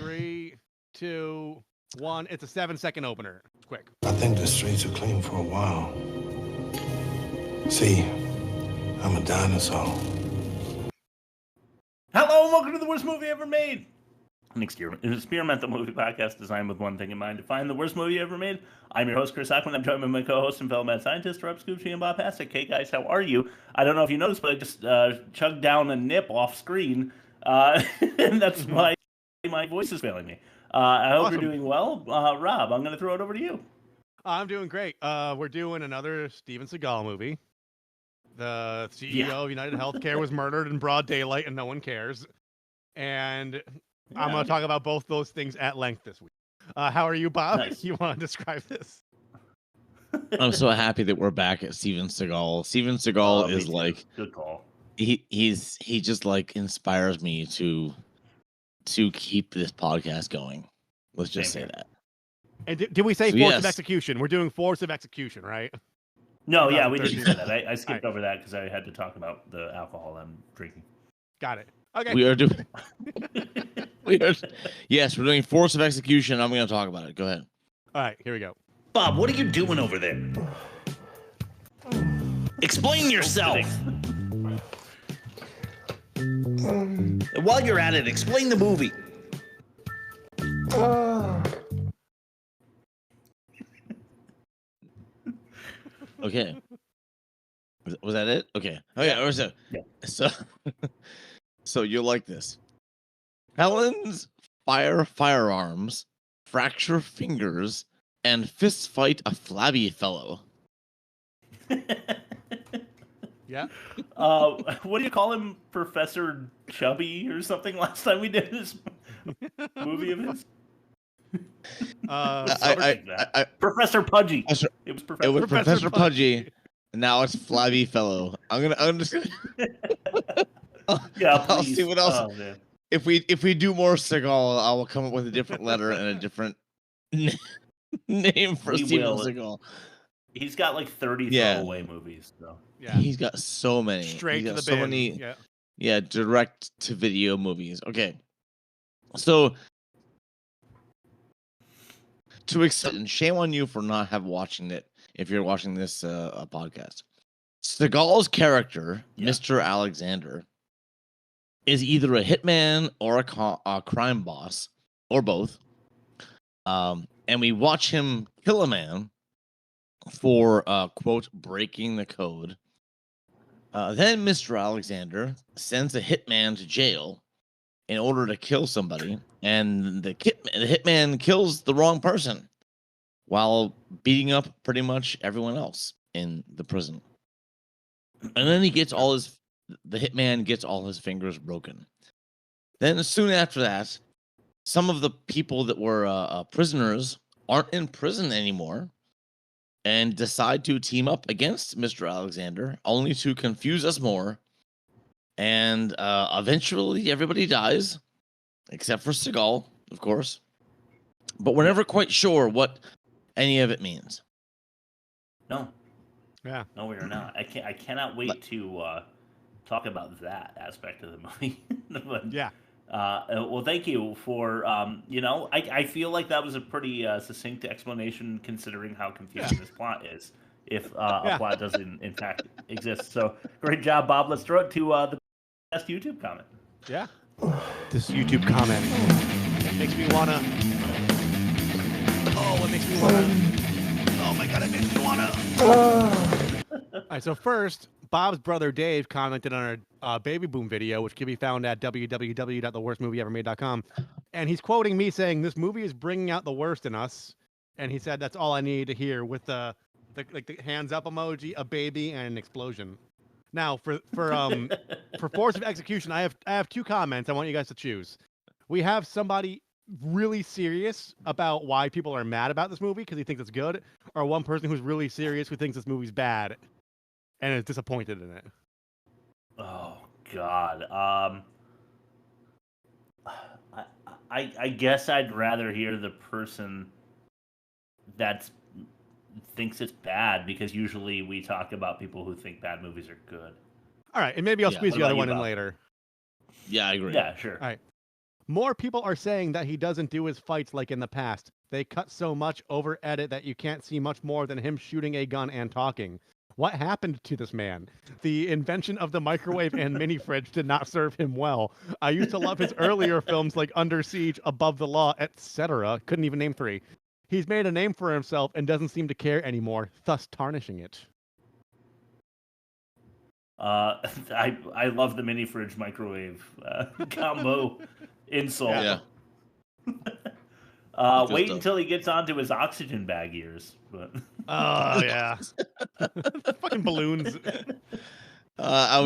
3, 2, 1. It's a 7-second opener. Quick. I think the streets are clean for a while. See, I'm a dinosaur. Hello and welcome to the worst movie ever made. An experimental movie podcast designed with one thing in mind: to find the worst movie ever made. I'm your host, Chris Ackman. I'm joined by my co-host and fellow mad scientist, Rob Scoopsy and Bob Hasek. Hey guys, how are you? I don't know if you noticed, but I just chugged down a nip off screen, and that's why my voice is failing me. I hope you're doing well. Rob, I'm going to throw it over to you. I'm doing great. We're doing another Steven Seagal movie. The CEO of United Healthcare was murdered in broad daylight and no one cares. And I'm going to talk about both those things at length this week. How are you, Bob? Nice. You want to describe this? I'm so happy that we're back at Steven Seagal. Steven Seagal is like, good call. He just like inspires me to keep this podcast going. Let's just say that. And did we say force of execution? We're doing force of execution, right? No, yeah, we didn't say that. I skipped over that because I had to talk about the alcohol I'm drinking. Got it. Okay. We are doing. Yes, we're doing force of execution. I'm going to talk about it. Go ahead. All right, here we go. Bob, what are you doing over there? Explain yourself. While you're at it, explain the movie. Okay. Was that it? Okay. Okay. So you'll like this. Felons fire firearms, fracture fingers, and fist fight a flabby fellow. Yeah. What do you call him? Professor Chubby or something? Last time we did this movie of his. Professor Pudgy. It was Professor Pudgy. And now it's flabby fellow. I'm just gonna. Yeah, I'll see what else. Oh, if we do more Seagal, I will come up with a different letter and a different name for Steven Seagal. He's got like 30 throwaway movies. So. Yeah. He's got so many. Straight to the so bin. many. Yeah, direct to video movies. Okay. So to accept, and shame on you for not watching it if you're watching this podcast. Seagal's character, Mr. Alexander, is either a hitman or a crime boss, or both. And we watch him kill a man for, quote, breaking the code. Then Mr. Alexander sends a hitman to jail in order to kill somebody, and the hitman kills the wrong person while beating up pretty much everyone else in the prison. And then the hitman gets all his fingers broken. Then soon after that, some of the people that were prisoners aren't in prison anymore and decide to team up against Mr. Alexander, only to confuse us more. And eventually everybody dies, except for Seagal, of course. But we're never quite sure what any of it means. No. Yeah. No, we are not. I cannot wait to talk about that aspect of the movie. But, yeah. Well, thank you for, I feel like that was a pretty succinct explanation considering how confusing this plot is, if a plot doesn't, in fact, exist. So, great job, Bob. Let's throw it to the best YouTube comment. Yeah. This YouTube comment. It makes me want to... Oh, it makes me want to... Oh, my God, it makes me want to... All right, so first... Bob's brother Dave commented on our Baby Boom video, which can be found at www.theworstmovieevermade.com. And he's quoting me saying, "This movie is bringing out the worst in us." And he said, "That's all I need to hear," with the hands up emoji, a baby, and an explosion. Now, for force of execution, I have two comments I want you guys to choose. We have somebody really serious about why people are mad about this movie because he thinks it's good, or one person who's really serious who thinks this movie's bad and is disappointed in it. Oh God. I guess I'd rather hear the person that thinks it's bad, because usually we talk about people who think bad movies are good. All right, and maybe I'll squeeze the other one in later. Yeah, I agree. Yeah, sure. All right. More people are saying that he doesn't do his fights like in the past. They cut so much over edit that you can't see much more than him shooting a gun and talking. What happened to this man? The invention of the microwave and mini fridge did not serve him well. I used to love his earlier films like Under Siege, Above the Law, etc. Couldn't even name 3. He's made a name for himself and doesn't seem to care anymore, thus tarnishing it. I love the mini fridge microwave combo insult. Yeah. Wait until he gets onto his oxygen bag ears. But Oh yeah, fucking balloons. I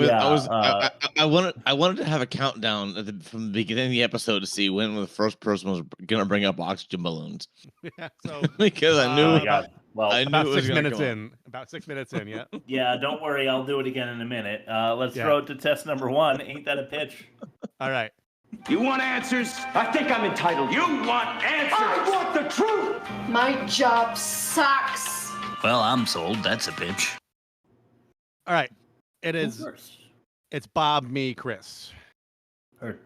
wanted to have a countdown from the beginning of the episode to see when the first person was gonna bring up oxygen balloons. Yeah, so because I knew. Oh my God. Well, I knew about it was 6 gonna minutes come up. in. About 6 minutes in. Yeah. yeah, don't worry, I'll do it again in a minute. Let's throw it to test number 1. Ain't that a pitch? All right. You want answers? I think I'm entitled. You want answers? I want the truth! My job sucks. Well, I'm sold. That's a pitch. All right. It Who's is. first? It's Bob, me, Chris. Her.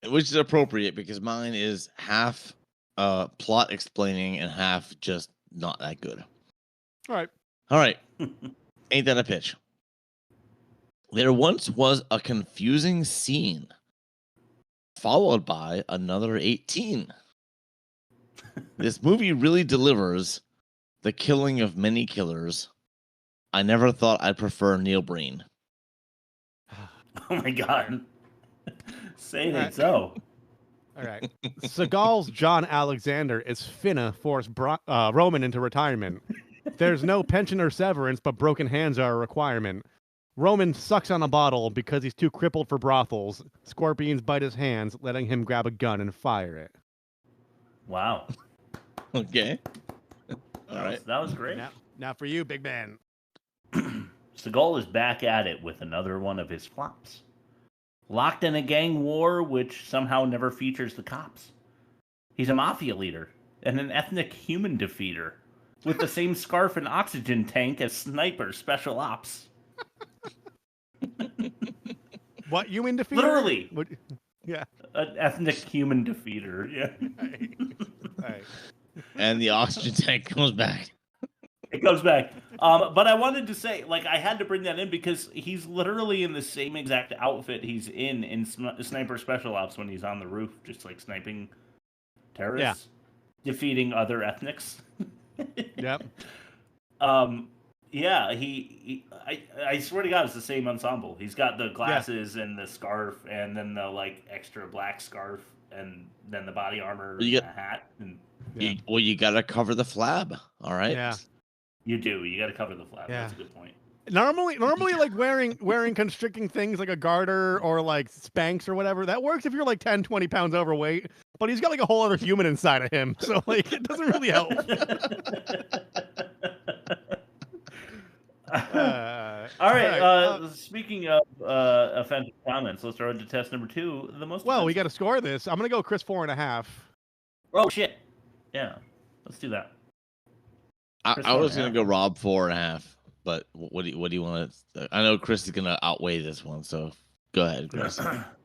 Which is appropriate because mine is half plot explaining and half just not that good. All right. All right. Ain't that a pitch? There once was a confusing scene, followed by another 18. This movie really delivers the killing of many killers. I never thought I'd prefer Neil Breen. Oh my God. Say All it right. so. All right. Seagal's John Alexander is finna force Roman into retirement. There's no pension or severance, but broken hands are a requirement. Roman sucks on a bottle because he's too crippled for brothels. Scorpions bite his hands, letting him grab a gun and fire it. Wow. Okay. All right. That was great. Now for you, big man. Seagal is back at it with another one of his flops. Locked in a gang war which somehow never features the cops. He's a mafia leader and an ethnic human defeater with the same scarf and oxygen tank as Sniper Special Ops. What, human defeater? Literally. What, yeah. An ethnic human defeater. Yeah. All right. And the oxygen tank comes back. It comes back. But I wanted to say, like, I had to bring that in because he's literally in the same exact outfit he's in Sniper Special Ops when he's on the roof, just like sniping terrorists, defeating other ethnics. Yep. Yeah, I swear to God, it's the same ensemble. He's got the glasses and the scarf, and then the like extra black scarf, and then the body armor and the hat. And You gotta cover the flab. All right. Yeah. you do. You got to cover the flap. Yeah. That's a good point. Normally, like wearing constricting things like a garter or like Spanx or whatever, that works if you're like 10, 20 pounds overweight. But he's got like a whole other human inside of him, so like it doesn't really help. All right. Speaking of offensive comments, let's throw it to test number 2. The most. Well, we got to score this. I'm gonna go Chris 4.5. Oh shit! Yeah, let's do that. I was gonna go Rob 4.5, but what do you want to? I know Chris is gonna outweigh this one, so go ahead, Chris.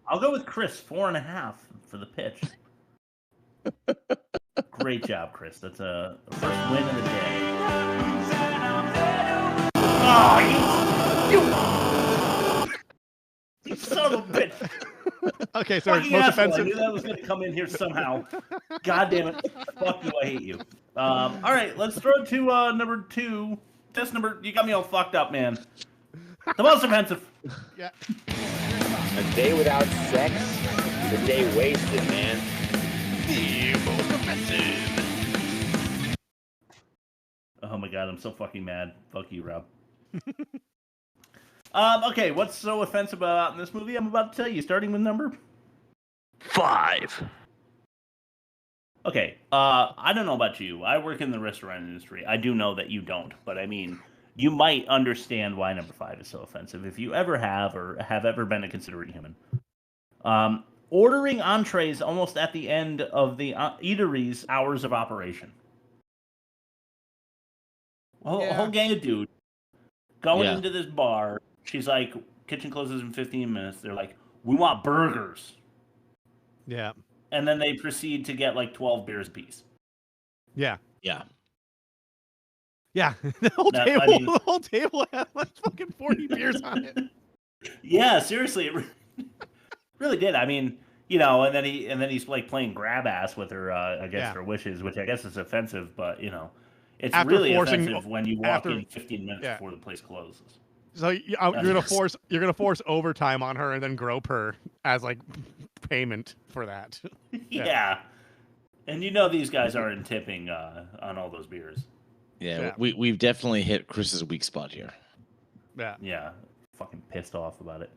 I'll go with Chris 4.5 for the pitch. Great job, Chris. That's a first win of the day. Oh, you son of a bitch! Okay, sorry. Fucking Most asshole. offensive. I knew that was going to come in here somehow. God damn it. Fuck you, I hate you. All right, let's throw it to number 2. Test number, you got me all fucked up, man. The most offensive. Yeah. A day without sex is a day wasted, man. The most offensive. Oh my god, I'm so fucking mad. Fuck you, Rob. Okay, what's so offensive about in this movie? I'm about to tell you, starting with number 5. Okay, I don't know about you. I work in the restaurant industry. I do know that you don't, but I mean, you might understand why number 5 is so offensive if you ever have or have ever been a considerate human. Ordering entrees almost at the end of the eatery's hours of operation. A whole gang of dudes going into this bar. She's like, kitchen closes in 15 minutes. They're like, we want burgers. Yeah. And then they proceed to get like 12 beers apiece. Yeah. Yeah. Yeah. The whole That- table, I mean- the whole table had like fucking 40 beers on it. Yeah, seriously, it really did. I mean, you know, and then he's like playing grab ass with her against her wishes, which I guess is offensive, but you know, it's After really forcing- offensive when you walk after- in 15 minutes before the place closes. So you're gonna force overtime on her and then grope her as like payment for that. Yeah. And you know these guys aren't tipping on all those beers. Yeah, we've definitely hit Chris's weak spot here. Yeah. Yeah. Fucking pissed off about it.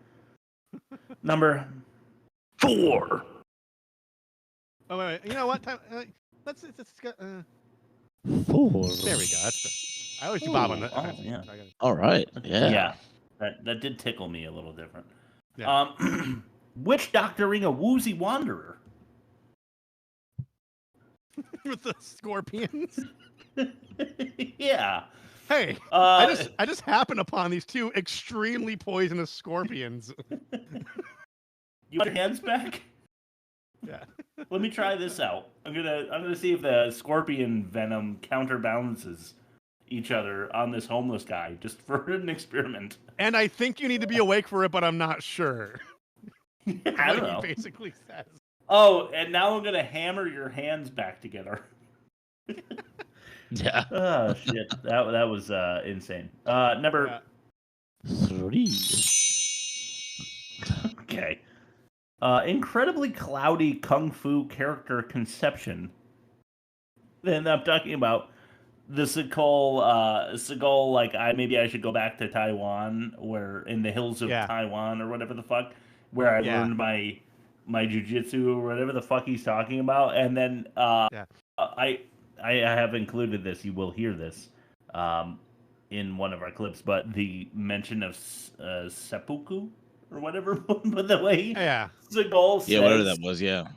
Number 4. Oh wait. You know what? Let's go. 4. There we go. I always do Bob on that. Oh, yeah. All right. Yeah. Yeah. That did tickle me a little different. Yeah. Witchdoctoring a woozy wanderer. With the scorpions. Yeah. Hey, I just happened upon these 2 extremely poisonous scorpions. You want your hands back? Yeah. Let me try this out. I'm gonna see if the scorpion venom counterbalances each other on this homeless guy, just for an experiment. And I think you need to be awake for it, but I'm not sure. I don't know. He basically says. Oh, and now I'm gonna hammer your hands back together. Yeah. Oh shit, that was insane. Number 3. Okay. Incredibly cloudy kung fu character conception. Then I'm talking about the Seagal, like maybe I should go back to Taiwan, where in the hills of Taiwan or whatever the fuck, where I learned my jujitsu or whatever the fuck he's talking about, and then I have included this. You will hear this in one of our clips, but the mention of seppuku or whatever, but the way Seagal says, whatever that was, yeah.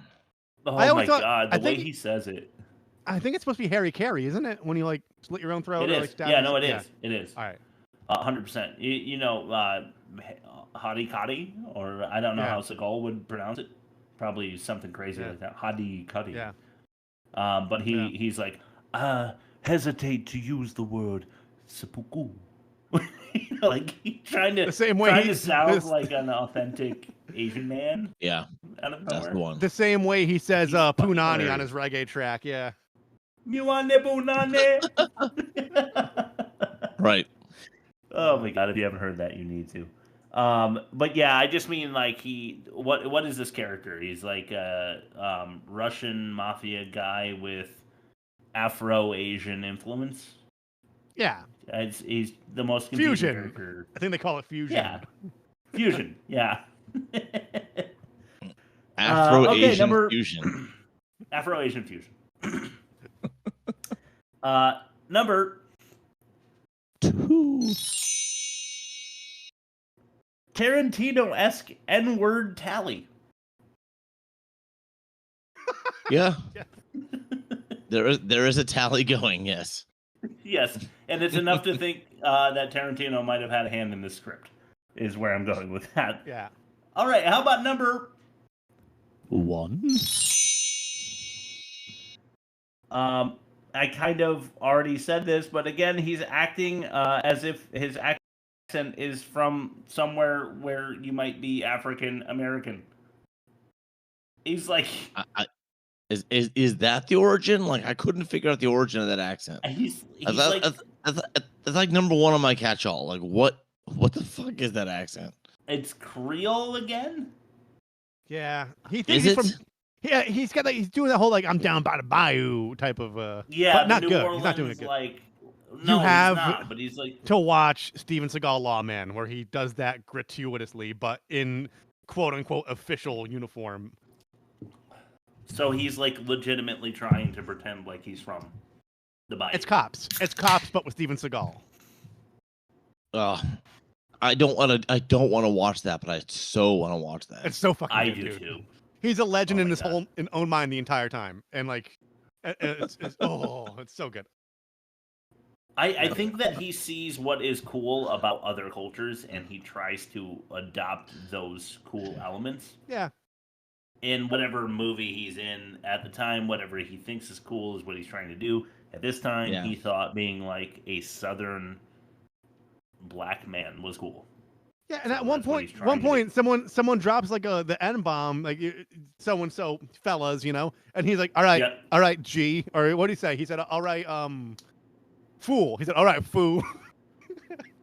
Oh my god, the way he says it. I think it's supposed to be Harry Carey, isn't it? When you like slit your own throat. It or, is. like, stab Yeah, yourself? no, it is. It is. All right. 100%. You know, Hadi Kadi, or I don't know how Seagal would pronounce it. Probably something crazy like that. Hadi Kadi. Yeah. But he's like, hesitate to use the word seppuku. Like he's trying to sound like an authentic Asian man. Yeah, out of that's the one. The same way he says punani on his reggae track. Yeah. You want the punani? Right. Oh my god! If you haven't heard that, you need to. But yeah, I just mean like what is this character? He's like a Russian mafia guy with Afro-Asian influence. Yeah. He's the most confusing fusion. character. I think they call it fusion. Yeah. Fusion. Yeah. Afro-Asian fusion. Afro-Asian fusion. Number 2. Tarantino-esque N-word tally. Yeah. There is a tally going, yes. Yes, and it's enough to think that Tarantino might have had a hand in this script, is where I'm going with that. Yeah. All right, how about number 1? I kind of already said this, but again, he's acting as if his accent is from somewhere where you might be African American. He's like... Is that the origin? Like, I couldn't figure out the origin of that accent. He's that's like number 1 on my catch-all. Like, what the fuck is that accent? It's Creole again? Yeah. He thinks he's from... Yeah, he's doing that whole, like, I'm down by the bayou type of... yeah, but not New good. Orleans, He's not doing it good. Like, no, you have he's not, but he's like... to watch Steven Seagal Lawman, where he does that gratuitously, but in quote-unquote official uniform. So he's like legitimately trying to pretend like he's from the Bayou. It's Cops. It's Cops, but with Steven Seagal. I don't want to watch that, but I so want to watch that. It's so fucking good, do dude. too. He's a legend in his own mind the entire time, and like, it's so good. I think that he sees what is cool about other cultures, and he tries to adopt those cool elements. Yeah. in whatever movie he's in at the time, whatever he thinks is cool is what he's trying to do. At this time, he thought being like a Southern black man was cool. Yeah, and at one point, someone drops like the N-bomb, like so and so fellas, you know, and he's like, all right, G, or what did he say? He said, all right, fool. He said, all right, fool.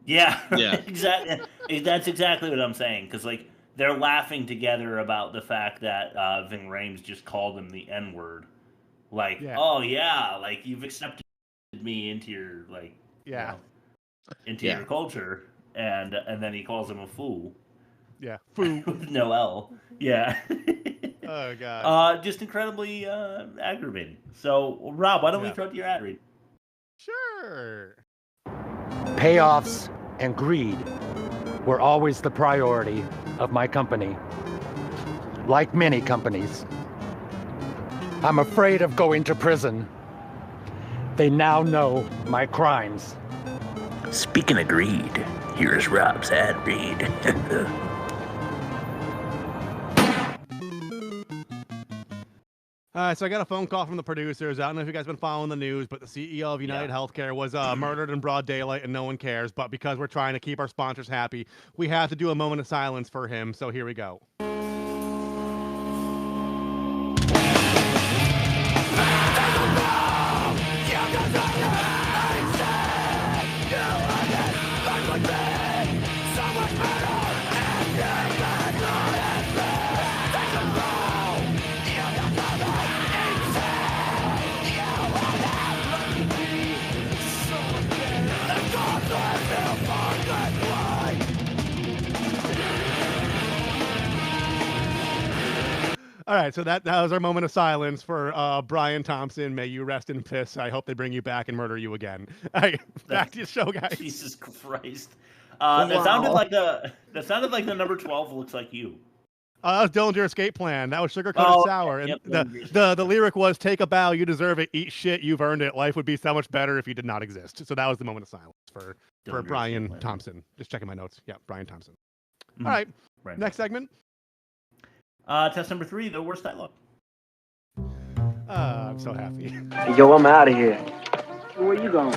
Yeah, exactly. That's exactly what I'm saying, because like they're laughing together about the fact that Ving Rhames just called him the N-word. Like, oh yeah, like you've accepted me into your your culture. And then he calls him a fool. Yeah, fool. With no L. Yeah. Oh, God. Just incredibly aggravating. So, Rob, why don't we throw to your ad read? Sure. Payoffs and greed were always the priority of my company. Like many companies. I'm afraid of going to prison. They now know my crimes. Speaking of greed, here's Rob's ad read. All right, so I got a phone call from the producers. I don't know if you guys have been following the news, but the CEO of United Healthcare was murdered in broad daylight and no one cares. But because we're trying to keep our sponsors happy, we have to do a moment of silence for him. So here we go. All right, so that was our moment of silence for Brian Thompson. May you rest in piss. I hope they bring you back and murder you again. All right, back to the show, guys. Jesus Christ. That sounded like the number 12 looks like you. That was Dillinger Escape Plan. That was Sugar Coated Sour. And the lyric was, take a bow, you deserve it, eat shit, you've earned it. Life would be so much better if you did not exist. So that was the moment of silence for Brian Thompson. Just checking my notes. Yeah, Brian Thompson. Mm-hmm. All right, next segment. Test number 3, the worst dialogue. I'm so happy. Yo, I'm out of here. Where you going?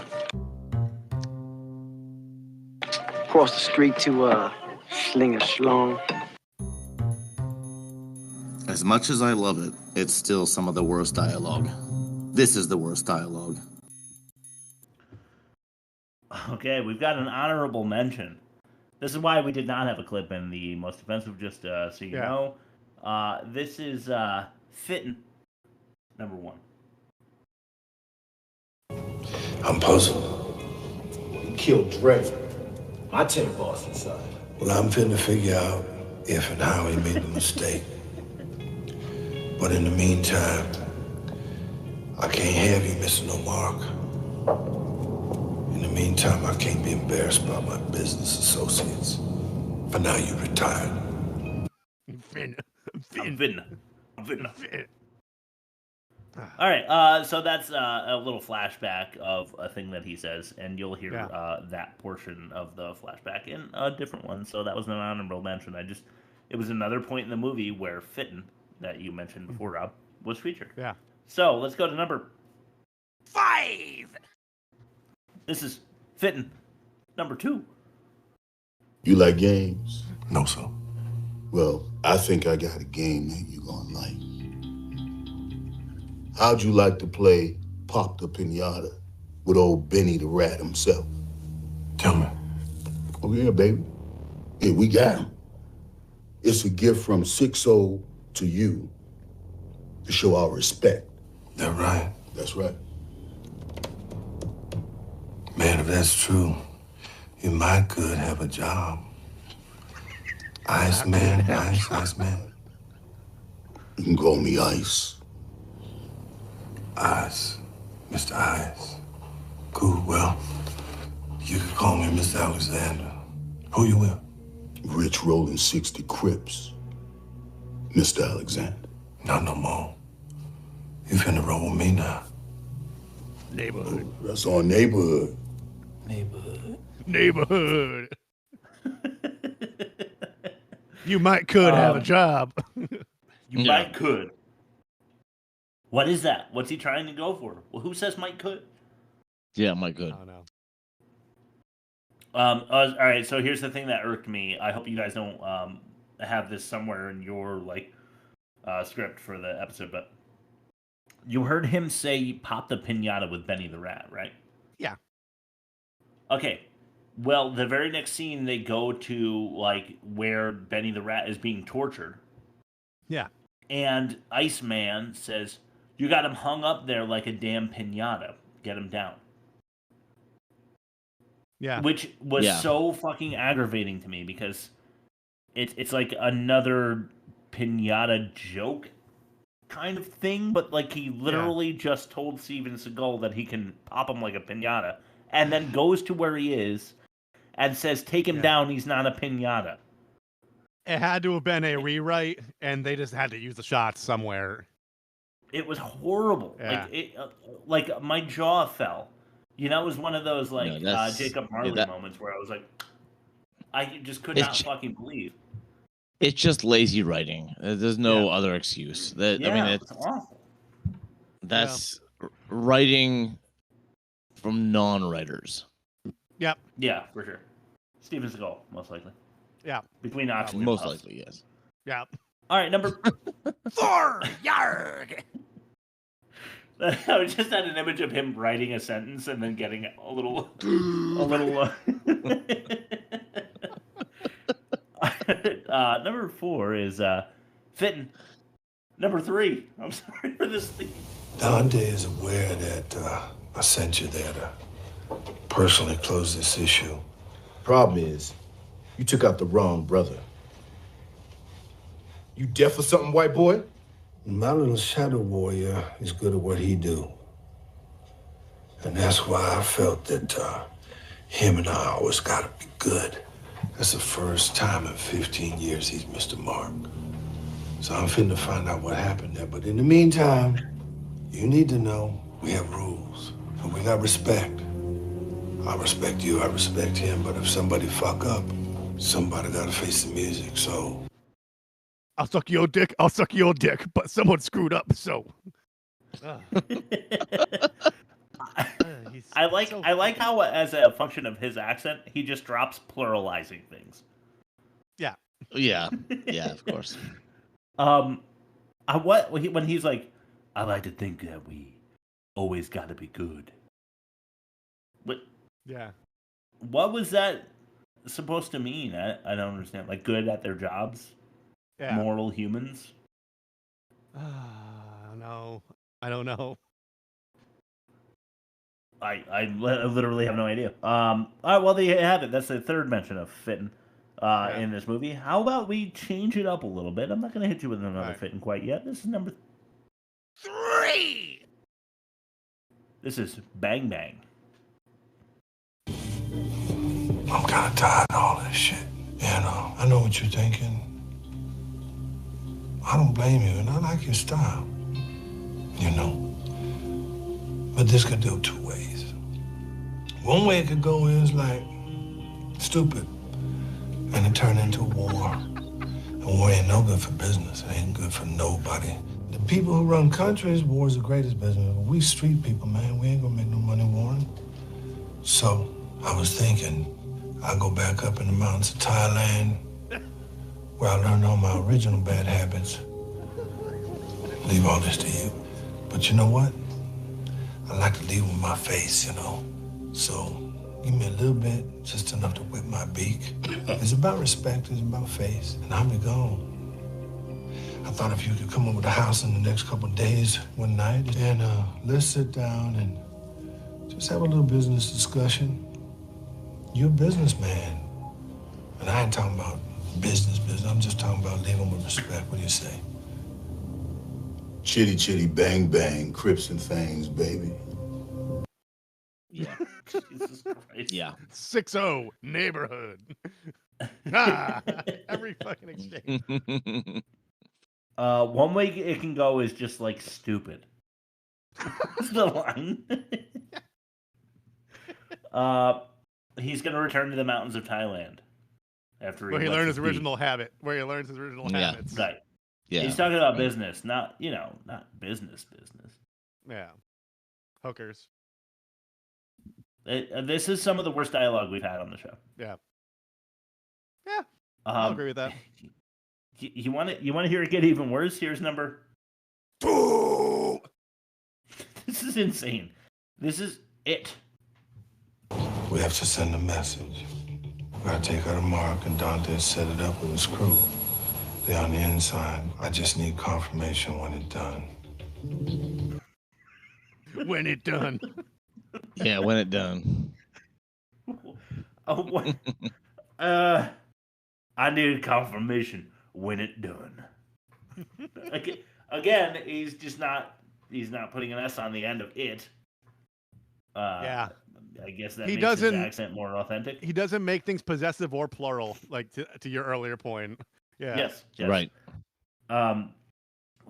Across the street to Slinger Schlong. As much as I love it, it's still some of the worst dialogue. This is the worst dialogue. Okay, we've got an honorable mention. This is why we did not have a clip in the most offensive, just so you know. This is Fittin', number 1. I'm puzzled. You killed Dre. My tape boss inside. Well, I'm finna figure out if and how he made the mistake. But in the meantime, I can't have you missing no mark. In the meantime, I can't be embarrassed by my business associates. For now, you retired. Vin. All right, so that's a little flashback of a thing that he says, and you'll hear that portion of the flashback in a different one. So that was an honorable mention. It was another point in the movie where Fittin', that you mentioned before, Rob, was featured. Yeah. So let's go to number 5. This is Fittin', number 2. You like games? No, sir. Well, I think I got a game that you're gonna like. How'd you like to play Pop the Pinata with old Benny the Rat himself? Tell me. Oh, yeah, baby. Yeah, we got him. It's a gift from 6-0 to you to show our respect. That right? That's right. Man, if that's true, you might could have a job. Iceman. You can call me Ice. Ice. Mr. Ice. Cool, well, you can call me Mr. Alexander. Who you with? Rich rolling 60 Crips. Mr. Alexander. Not no more. You finna roll with me now. Neighborhood. Oh, that's our neighborhood. Neighborhood. You might could have a job. Mike could. What is that? What's he trying to go for? Well, who says Mike could? Yeah, Mike could. I don't know. All right, so here's the thing that irked me. I hope you guys don't have this somewhere in your script for the episode, but you heard him say pop the pinata with Benny the Rat, right? Yeah. Okay. Well, the very next scene, they go to where Benny the Rat is being tortured. Yeah. And Iceman says, "You got him hung up there like a damn pinata. Get him down." Yeah. Which was so fucking aggravating to me because it's like another pinata joke kind of thing, but he literally just told Steven Seagal that he can pop him like a pinata, and then goes to where he is and says, "Take him down, he's not a pinata." It had to have been a rewrite, and they just had to use the shots somewhere. It was horrible. Yeah. My jaw fell. It was one of those Jacob Marley moments where I was like, I just could not fucking believe. It's just lazy writing. There's no other excuse. It's awful. That's writing from non-writers. Yep. Yeah, for sure. Steven Seagal, most likely. Yeah. Between Oxley most and Puss. likely, yes. Yeah. All right, number 4. Yarg. I just had an image of him writing a sentence and then getting a little. Number 4 is Fitton. Number 3. I'm sorry for this thing. Dante is aware that I sent you there to personally close this issue. Problem is, you took out the wrong brother. You deaf or something, white boy? My little shadow warrior is good at what he do. And that's why I felt that him and I always gotta be good. That's the first time in 15 years he's missed a mark. So I'm finna find out what happened there. But in the meantime, you need to know we have rules. And we got respect. I respect you, I respect him. But if somebody fuck up, somebody gotta face the music, so... I'll suck your dick, but someone screwed up, so... I like how, as a function of his accent, he just drops pluralizing things. Yeah. Yeah, of course. When he's like, I like to think that we always got to be good. What? Yeah. What was that supposed to mean? I don't understand. Like good at their jobs? Yeah. Moral humans? No, I don't know. I literally have no idea. All right, well, there you have it. That's the third mention of Fitton in this movie. How about we change it up a little bit? I'm not going to hit you with another Fitton quite yet. This is number 3. This is Bang Bang. I'm kind of tired of all this shit. And I know what you're thinking. I don't blame you, and I like your style. You know. But this could go 2 ways. One way it could go is like stupid, and it turn into a war. And war ain't no good for business. It ain't good for nobody. The people who run countries, war is the greatest business. We street people, man, we ain't gonna make no money warring. So I was thinking I'll go back up in the mountains of Thailand, where I learned all my original bad habits. Leave all this to you. But you know what? I like to lead with my face, you know. So give me a little bit, just enough to whip my beak. It's about respect, it's about face, and I'll be gone. I thought if you could come over to the house in the next couple of days, one night, and let's sit down and just have a little business discussion. You're a businessman. And I ain't talking about business. I'm just talking about living with respect. What do you say? Chitty chitty bang bang, Crips and things, baby. Yeah. Jesus Christ. Yeah. 6-0 neighborhood. Every fucking exchange. One way it can go is just like stupid. That's the line. He's going to return to the mountains of Thailand after Where he learned his original habit. Where he learns his original habits. Right. Yeah. He's talking about business, not business. Yeah. Hookers. This is some of the worst dialogue we've had on the show. Yeah. Yeah. I'll agree with that. You want to hear it get even worse? Here's number. This is insane. This is it. We have to send a message. We gotta take out a mark and Dante set it up with his crew. They're on the inside. I just need confirmation when it's done. When it done. Yeah, when it done. Oh, what? I need confirmation when it done. Again, he's not putting an S on the end of it. Yeah. I guess that makes his accent more authentic. He doesn't make things possessive or plural, like to your earlier point. Yeah. Yes. Right.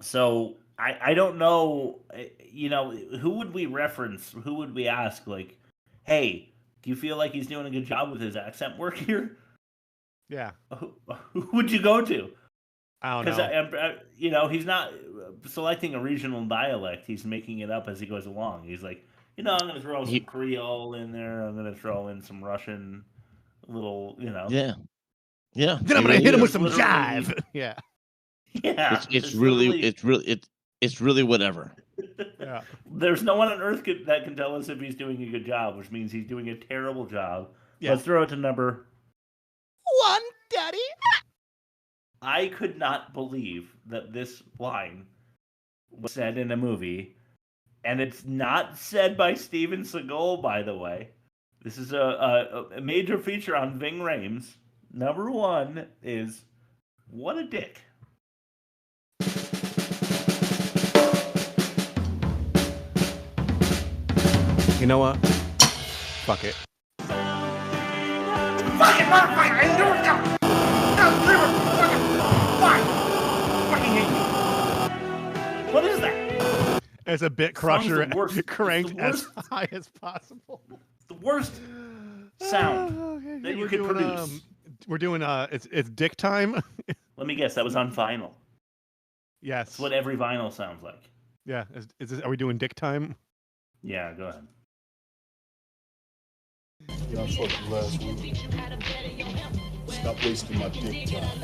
So I don't know, who would we reference? Who would we ask? Like, hey, do you feel like he's doing a good job with his accent work here? Yeah. Who would you go to? I don't know. Because he's not selecting a regional dialect. He's making it up as he goes along. He's like, I'm going to throw some Creole in there. I'm going to throw in some Russian, little, Yeah. Yeah. Then I'm going to hit him with some jive. Yeah. Yeah. It's really whatever. Yeah. There's no one on earth that can tell us if he's doing a good job, which means he's doing a terrible job. Yeah. Let's throw it to number 1, Daddy. I could not believe that this line was said in a movie, and it's not said by Steven Seagal, by the way. This is a major feature on Ving Rhames. Number 1 is, what a dick. You know what? Fuck it. Fucking motherfucker! I knew it coming! Fucking hate you. What is that? As a bit crusher, cranked as high as possible. It's the worst sound that you could produce. We're doing it's dick time. Let me guess, that was on vinyl. Yes. That's what every vinyl sounds like. Yeah. Are we doing dick time? Yeah, go ahead. Yeah, I fucked you last week. Stop wasting my dick time.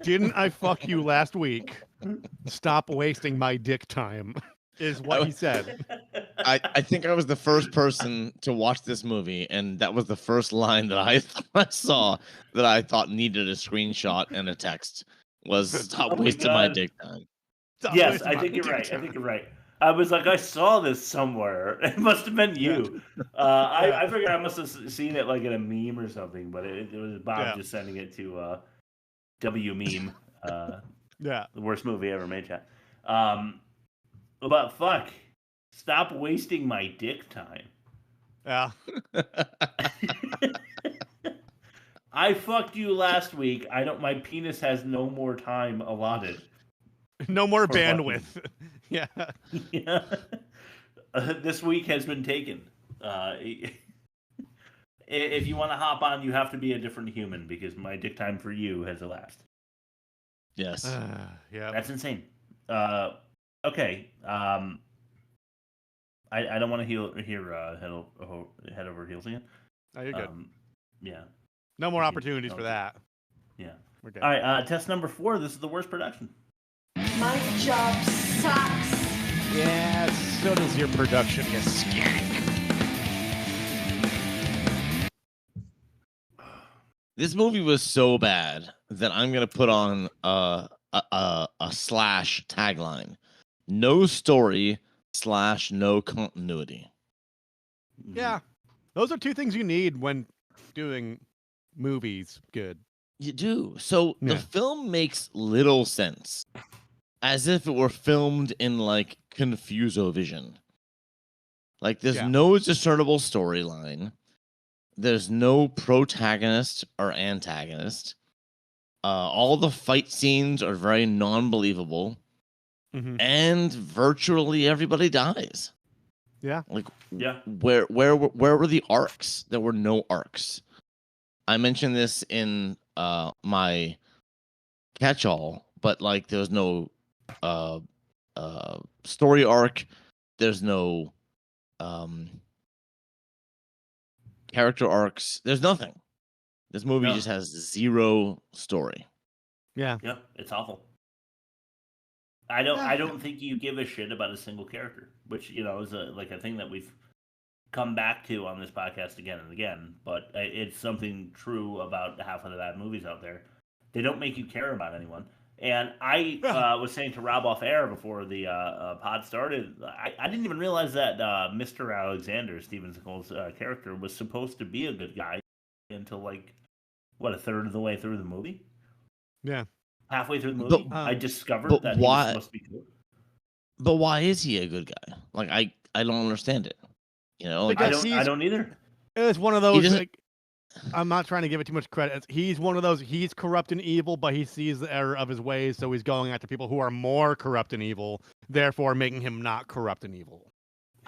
Didn't I fuck you last week? Stop wasting my dick time, is what he said. I think I was the first person to watch this movie, and that was the first line that I saw that I thought needed a screenshot and a text was "Stop wasting my dick time." Yes, I think you're right. I was like, I saw this somewhere. It must have been you. I figured I must have seen it like in a meme or something, but it was Bob just sending it to W Meme. The worst movie ever made, chat. But fuck, stop wasting my dick time. Yeah. I fucked you last week. My penis has no more time allotted. No more bandwidth. Yeah. Yeah. This week has been taken. If you want to hop on, you have to be a different human because my dick time for you has elapsed. Yes. Yeah. That's insane. Okay. I don't want to hear head over heels again. Oh, you're good. Yeah. No more opportunities for that. Yeah. We're good. All right. Test number 4. This is the worst production. My job sucks. Yeah, so does your production, you skank. This movie was so bad that I'm gonna put on a slash tagline: no story / no continuity. Yeah, those are two things you need when doing movies good. You do. So the film makes little sense, as if it were filmed in like Confuso-Vision. Like there's no discernible storyline. There's no protagonist or antagonist. All the fight scenes are very non-believable, and virtually everybody dies. Yeah. Like where were the arcs? There were no arcs. I mentioned this in my catch-all, but like there's no story arc. There's no character arcs. There's nothing. This movie just has zero story. Yeah. Yeah, it's awful. I don't think you give a shit about a single character, which, you know, is a thing that we've come back to on this podcast again and again, but it's something true about half of the bad movies out there. They don't make you care about anyone. And I was saying to Rob off air before the pod started, I didn't even realize that Mr. Alexander, Steven Seagal's character, was supposed to be a good guy until, like, a third of the way through the movie? Yeah. Halfway through the movie, I discovered that he was supposed to be good. But why is he a good guy? Like, I don't understand it. You know, like, I don't either. It's one of those. Like, I'm not trying to give it too much credit. He's one of those. He's corrupt and evil, but he sees the error of his ways, so he's going after people who are more corrupt and evil, therefore making him not corrupt and evil.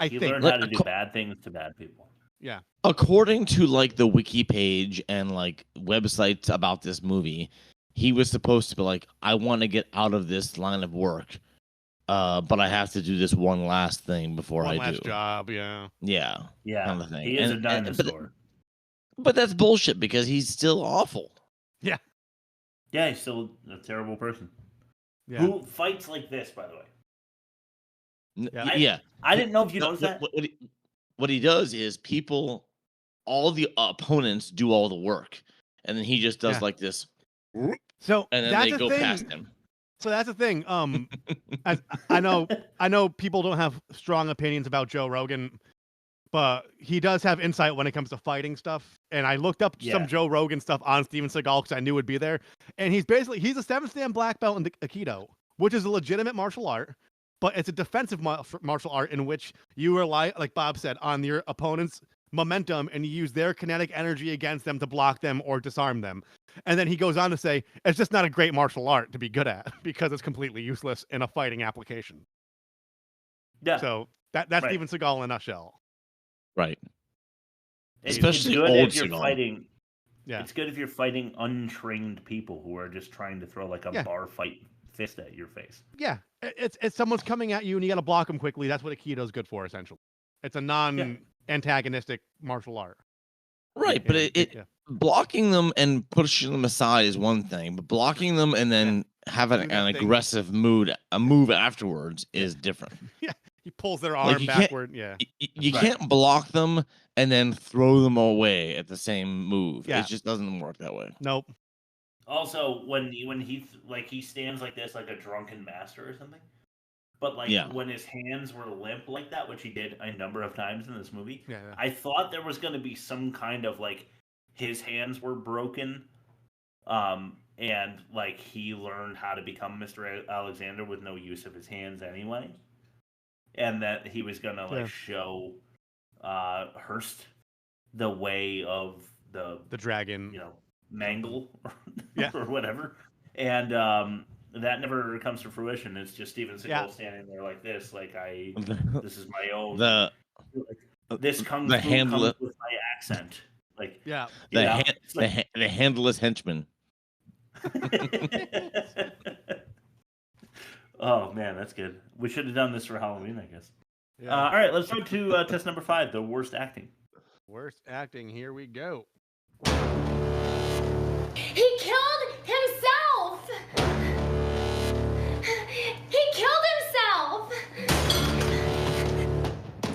He learned how to do bad things to bad people. Yeah. According to like the wiki page and like websites about this movie, he was supposed to be like, I want to get out of this line of work, but I have to do this one last thing before I do. One last job, yeah. Yeah. Kind of thing. He is a dinosaur. But that's bullshit because he's still awful. Yeah. Yeah, he's still a terrible person. Yeah. Who fights like this, by the way. Yeah. I didn't know if you noticed that. What he does is all the opponents do all the work, and then he just does like this. So and then that's they go thing. past him. So that's the thing. I know people don't have strong opinions about Joe Rogan, but he does have insight when it comes to fighting stuff. And I looked up some Joe Rogan stuff on Steven Seagal because I knew it would be there. And he's a 7th Dan black belt in Aikido, which is a legitimate martial art, but it's a defensive martial art in which you rely, like Bob said, on your opponent's momentum, and you use their kinetic energy against them to block them or disarm them. And then he goes on to say, it's just not a great martial art to be good at because it's completely useless in a fighting application. Yeah. So that's Steven Seagal in a nutshell. Right. Especially good old if you're Seagal. Fighting. Yeah. It's good if you're fighting untrained people who are just trying to throw like a bar fight fist at your face. Yeah. It's someone's coming at you and you got to block them quickly. That's what Aikido is good for, essentially. It's a non-antagonistic martial art. Right, but blocking them and pushing them aside is one thing, but blocking them and then having an aggressive move afterwards is different. Yeah, he pulls their arm backward. You can't block them and then throw them away at the same move. Yeah. It just doesn't work that way. Nope. Also, when he stands like this, like a drunken master or something. But when his hands were limp like that, which he did a number of times in this movie, I thought there was going to be some kind of like his hands were broken, and like he learned how to become Mr. Alexander with no use of his hands anyway, and that he was going to show Hearst the way of the dragon, mangle or whatever, and that never comes to fruition. It's just Steven Seagal standing there like this, like this is my own. This kung fu comes with my accent, like the Handless Henchman. Oh man, that's good. We should have done this for Halloween, I guess. Yeah. All right, let's go to test number 5, the worst acting. Worst acting. Here we go. He killed himself! He killed himself!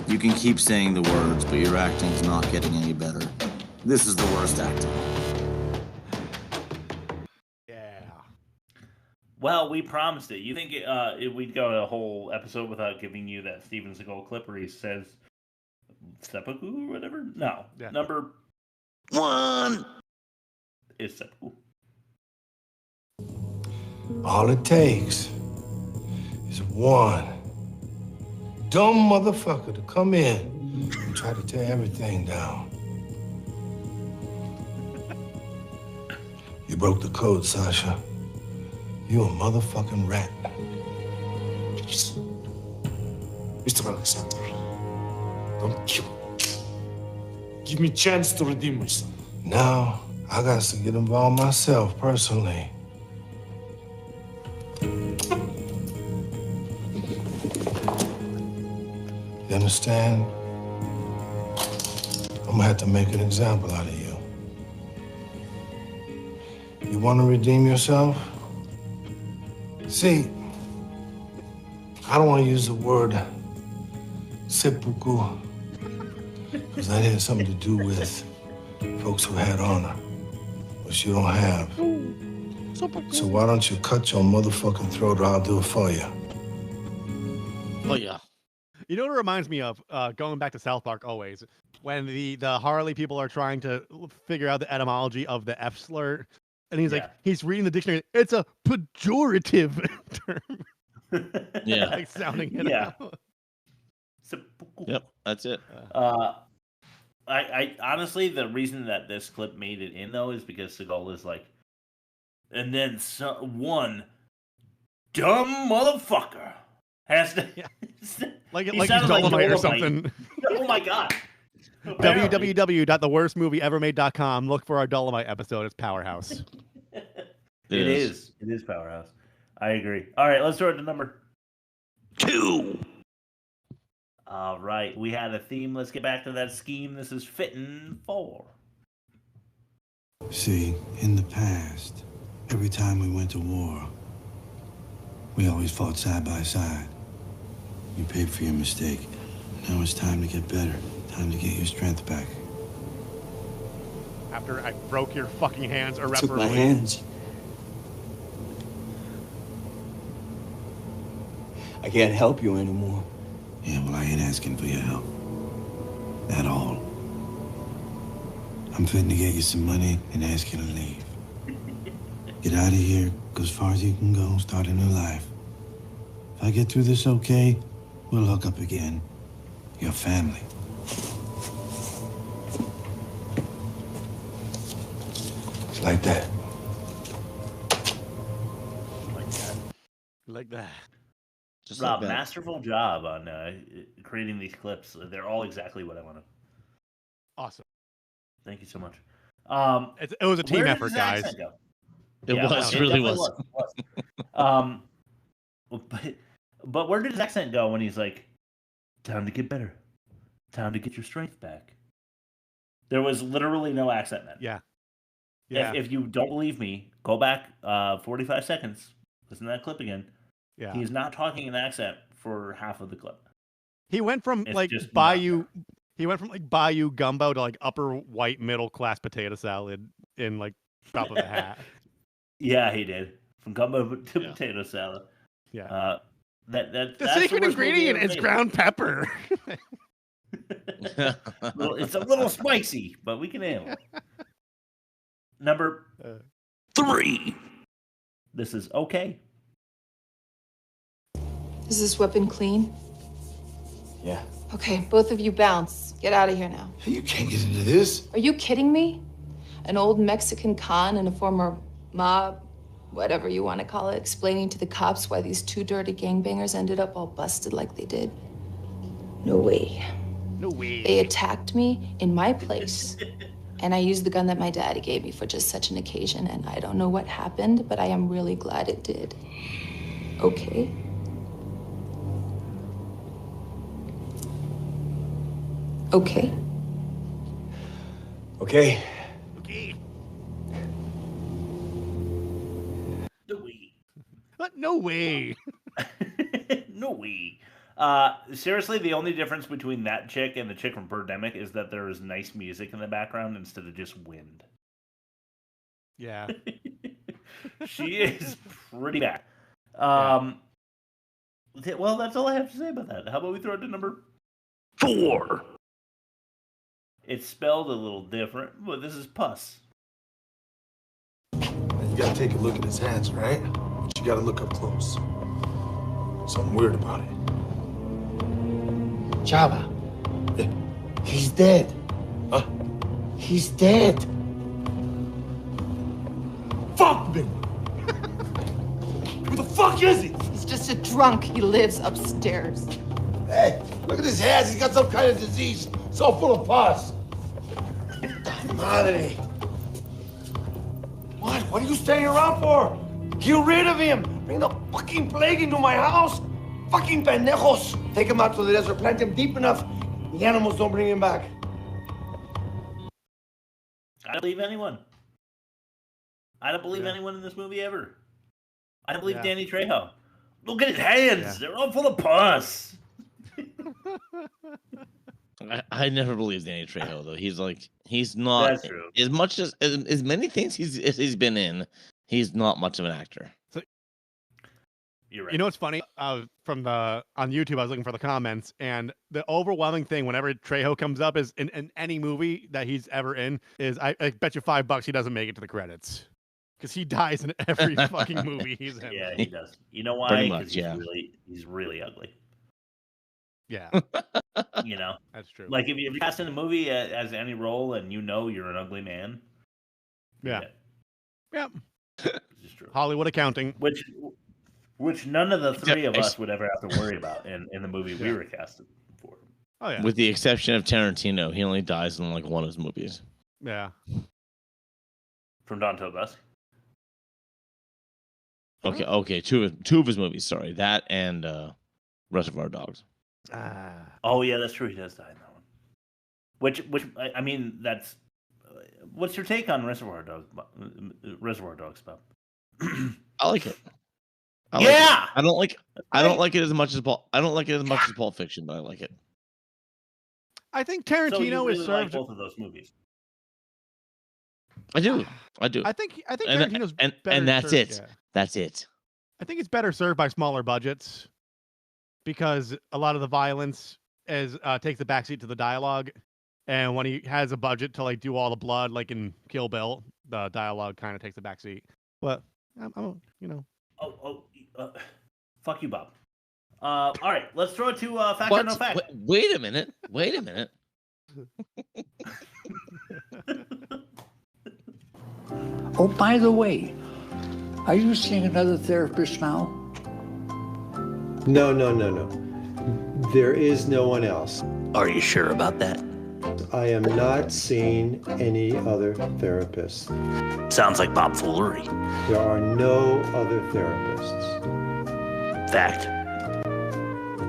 You can keep saying the words, but your acting's not getting any better. This is the worst acting. Yeah. Well, we promised it. You think we'd go a whole episode without giving you that Steven Seagal clip where he says seppuku or whatever? No. Yeah. Number 1 is seppuku. All it takes is one dumb motherfucker to come in and try to tear everything down. You broke the code, Sasha. You a motherfucking rat. Please. Mr. Alexander, don't kill me. Give me a chance to redeem myself. Now, I got to get involved myself, personally. You understand? I'm gonna have to make an example out of you. You wanna redeem yourself? See, I don't wanna use the word seppuku, because that has something to do with folks who had honor, which you don't have. So why don't you cut your motherfucking throat or I'll do it for you. Oh, yeah. You know what it reminds me of? Going back to South Park always, when the Harley people are trying to figure out the etymology of the F slur, and he's like, he's reading the dictionary. It's a pejorative term. Yeah. Like sounding it out. Yep, that's it. I honestly, the reason that this clip made it in though is because Seagal is like, and then one dumb motherfucker has to like he's Dolomite or something. Oh my god. www.theworstmovieevermade.com. Look for our Dolomite episode. It's Powerhouse. It is Powerhouse. I agree. All right, let's throw it to number 2. All right, we had a theme. Let's get back to that scheme. This is fitting 4. See, in the past, every time we went to war, we always fought side by side. You paid for your mistake. Now it's time to get better. Time to get your strength back. After I broke your fucking hands irreparably. Took my hands. I can't help you anymore. Yeah, well, I ain't asking for your help. At all. I'm fitting to get you some money and ask you to leave. Get out of here, go as far as you can go, start a new life. If I get through this okay, we'll hook up again. Your family. It's like that. Like that. Just Rob, like masterful job on creating these clips. They're all exactly what I wanted. Awesome. Thank you so much. It was a team effort, guys. It really was. But where did his accent go when he's like, time to get better. Time to get your strength back. There was literally no accent then. Yeah. If you don't believe me, go back 45 seconds. Listen to that clip again. Yeah. He's not talking an accent for half of the clip. He went from Bayou gumbo to like upper white middle class potato salad in like top of the hat. Yeah, he did. From gumbo to potato salad. Yeah. The secret ingredient is ground pepper. It's a little spicy, but we can handle it. Number 3. This is okay. Is this weapon clean? Yeah. Okay, both of you bounce. Get out of here now. You can't get into this. Are you kidding me? An old Mexican con and a former mob, whatever you want to call it, explaining to the cops why these 2 dirty gangbangers ended up all busted like they did. No way. No way. They attacked me in my place, and I used the gun that my daddy gave me for just such an occasion, and I don't know what happened, but I am really glad it did. Okay? Okay. Okay. Okay. No way. What? No way. No way. Seriously, the only difference between that chick and the chick from Birdemic is that there is nice music in the background instead of just wind. Yeah. She is pretty bad. Well, that's all I have to say about that. How about we throw it to number 4? It's spelled a little different, but this is pus. You gotta take a look at his hands, right? But you gotta look up close. Something weird about it. Chava. He's dead. Huh? He's dead. Fuck me! Who the fuck is he? He's just a drunk. He lives upstairs. Hey, look at his hands. He's got some kind of disease. It's all full of pus. Madre. What are you staying around for? Get rid of him. Bring the fucking plague into my house. Fucking pendejos! Take him out to the desert, plant him deep enough. The animals don't bring him back. I don't believe anyone. I don't believe anyone in this movie ever. I don't believe Danny Trejo. Look at his hands. Yeah. They're all full of pus. I never believed Danny Trejo though. He's not. That's true. As much as many things he's been in, he's not much of an actor. So, you're right. You know what's funny? On YouTube, I was looking for the comments, and the overwhelming thing whenever Trejo comes up is in any movie that he's ever in is I bet you $5 he doesn't make it to the credits. Because he dies in every fucking movie he's in. Yeah, he does. You know why? Because he's really ugly. Yeah. You know? That's true. Like, if you're cast in a movie as any role and you know you're an ugly man. Yeah. Yeah. It's true. Hollywood accounting. Which none of the three of us would ever have to worry about in the movie we were casted for. Oh, yeah. With the exception of Tarantino. He only dies in, like, one of his movies. Yeah. From Dawn to Dusk. Okay, two of his movies. Sorry, that and Reservoir Dogs. Oh yeah, that's true. He does die in that one. Which I mean, that's. What's your take on Reservoir Dogs, Bob? I like it. I don't like it as much as Pulp Fiction, but I like it. I think Tarantino so you really is served like both of those movies. I do. I think Tarantino's better and that's served, it. Yeah. That's it. I think it's better served by smaller budgets because a lot of the violence takes the backseat to the dialogue, and when he has a budget to like do all the blood, like in Kill Bill, the dialogue kind of takes the backseat. But I'm you know. Fuck you, Bob. All right, let's throw it to fact or no fact. Wait a minute. Oh, by the way, are you seeing another therapist now? No. There is no one else. Are you sure about that? I am not seeing any other therapists. Sounds like Bob Foolery. There are no other therapists. Fact.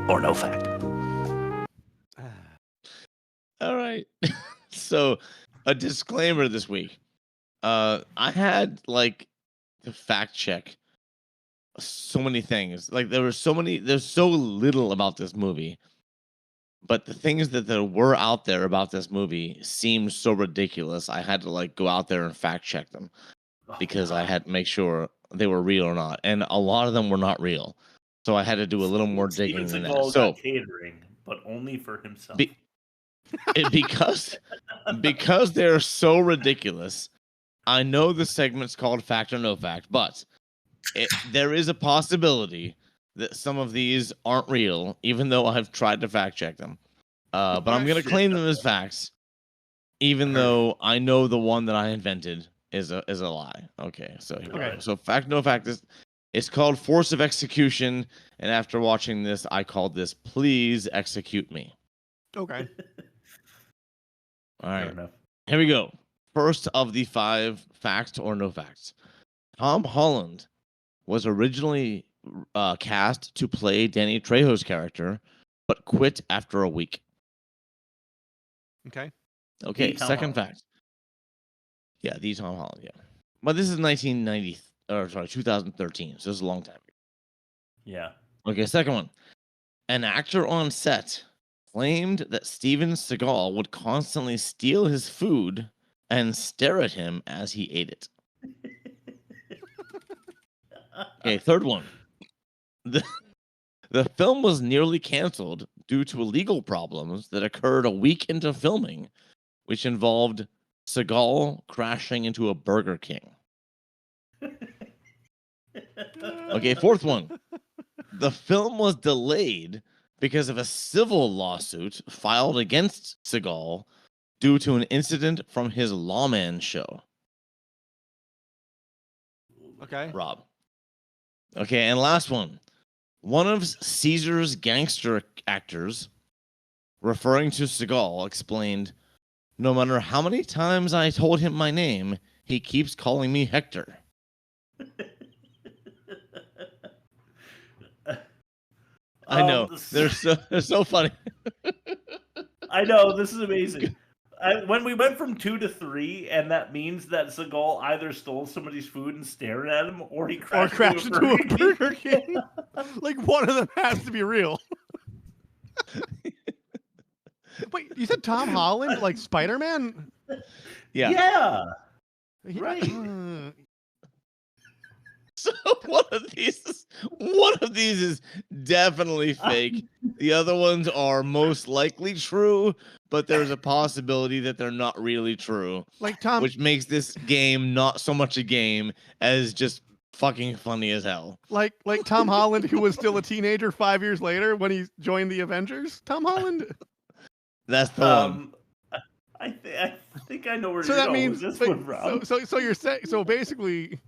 Or no fact. All right. So, a disclaimer this week. I had like to fact check so many things. Like there's so little about this movie. But the things that there were out there about this movie seemed so ridiculous. I had to like go out there and fact check them because I had to make sure they were real or not. And a lot of them were not real. So I had to do a little more digging than that. So catering, but only for himself. Because they're so ridiculous. I know the segment's called Fact or No Fact, but there is a possibility that some of these aren't real, even though I've tried to fact check them. But I'm going to claim them as facts, even though I know the one that I invented is a lie. Okay, so here we go. So Fact No Fact it's called Force of Execution, and after watching this, I called this Please Execute Me. Okay. All right. Here we go. First of the 5 facts or no facts. Tom Holland was originally cast to play Danny Trejo's character, but quit after a week. Okay. Second fact. Yeah, the Tom Holland, yeah. But this is 2013, so this is a long time ago. Yeah. Okay, second one. An actor on set claimed that Steven Seagal would constantly steal his food and stare at him as he ate it. Okay, third one. The film was nearly canceled due to legal problems that occurred a week into filming, which involved Seagal crashing into a Burger King. Okay, fourth one. The film was delayed because of a civil lawsuit filed against Seagal due to an incident from his Lawman show. Okay. Rob. Okay, and last one. One of Caesar's gangster actors, referring to Seagal, explained, "No matter how many times I told him my name, he keeps calling me Hector." I know. They're so funny. I know, this is amazing. When we went from 2 to 3, and that means that Seagal either stole somebody's food and stared at him, or he crashed into a Burger King. Like, one of them has to be real. Wait, you said Tom Holland, like Spider-Man? Yeah. Yeah. Right. So one of these is definitely fake. The other ones are most likely true, but there's a possibility that they're not really true. Like Tom, which makes this game not so much a game as just fucking funny as hell. Like Tom Holland, who was still a teenager 5 years later when he joined the Avengers. Tom Holland. That's the one. I think I know where So you're that going means with this one, Rob. so you're saying so basically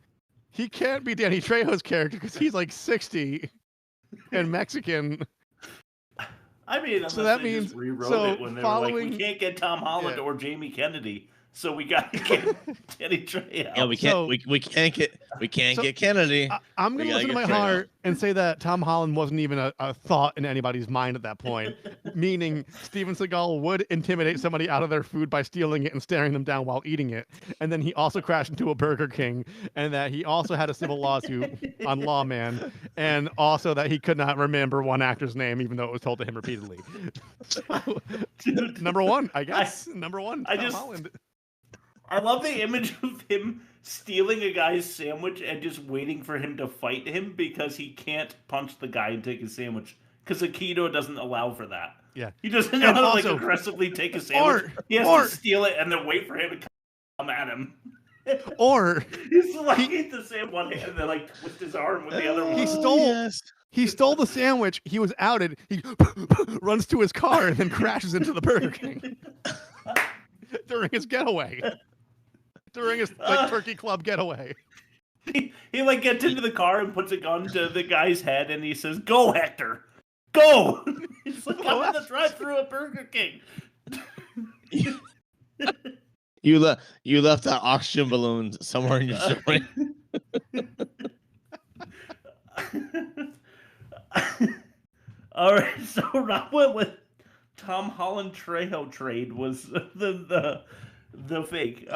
he can't be Danny Trejo's character because he's like 60 and Mexican. I mean, so that they means just rewrote it when they were like, we can't get Tom Holland or Jamie Kennedy, so we got to get Danny Trejo. Yeah, we can't. We can't get Kennedy. I'm gonna listen to my heart and say that Tom Holland wasn't even a thought in anybody's mind at that point. Meaning, Steven Seagal would intimidate somebody out of their food by stealing it and staring them down while eating it, and then he also crashed into a Burger King, and that he also had a civil lawsuit on Lawman, and also that he could not remember one actor's name even though it was told to him repeatedly. Number one, I guess. Number one, Tom Holland. I love the image of him stealing a guy's sandwich and just waiting for him to fight him because he can't punch the guy and take his sandwich because Aikido doesn't allow for that. Yeah. He doesn't know how to aggressively take a sandwich. He has to steal it and then wait for him to come at him. Or he's like eat the same one hand and then like twist his arm with the other one. He stole the sandwich. He was outed. He runs to his car and then crashes into the Burger King during his getaway. During his turkey club getaway. He like gets into the car and puts a gun to the guy's head and he says, "Go, Hector, go!" He's like, "I'm in the drive-through at Burger King." You left that oxygen balloon somewhere in your story. All right, so Rob went with Tom Holland Trejo trade was the fake.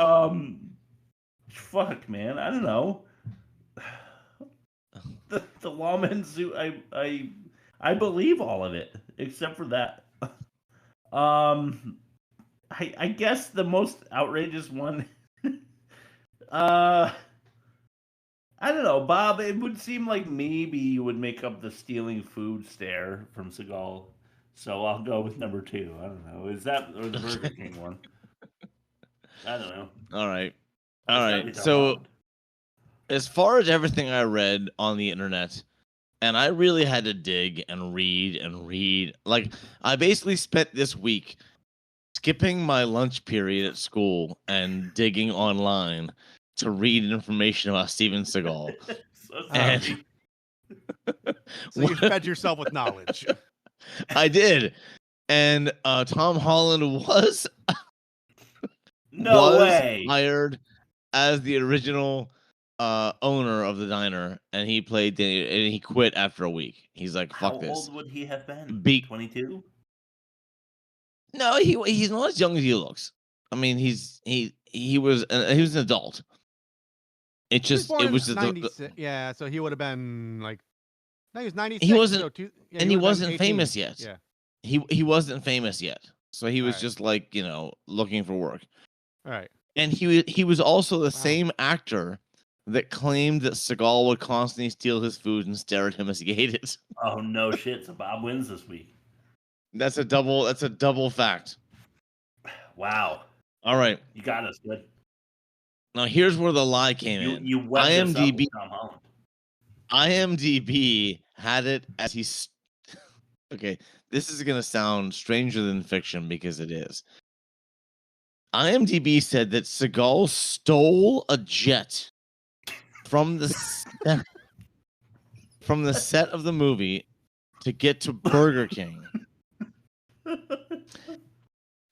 Fuck, man, I don't know. The lawman suit, I believe all of it except for that. I guess the most outrageous one. I don't know, Bob. It would seem like maybe you would make up the stealing food stare from Seagal. So I'll go with number 2. I don't know. Is that or the Burger King one? I don't know. All right. So, as far as everything I read on the internet, and I really had to dig and read. Like, I basically spent this week skipping my lunch period at school and digging online to read information about Steven Seagal. So you fed yourself with knowledge. I did. And Tom Holland was hired as the original owner of the diner, and he played and he quit after a week. He's like, "Fuck this." How old would he have been? 22? No, he's not as young as he looks. I mean, he was an adult. It just it was just 96. Yeah, so he would have been like, no, he was 96. He wasn't, so and he wasn't famous yet. Yeah, he wasn't famous yet, so he was just like, looking for work. All right, and he was also the same actor that claimed that Seagal would constantly steal his food and stare at him as he ate it. Oh no shit! So Bob wins this week. That's a double fact. Wow. All right, you got us good. Now here's where the lie came in. You IMDb. Tom Holland. IMDb had it as he's okay. This is gonna sound stranger than fiction because it is. IMDb said that Seagal stole a jet from the set of the movie to get to Burger King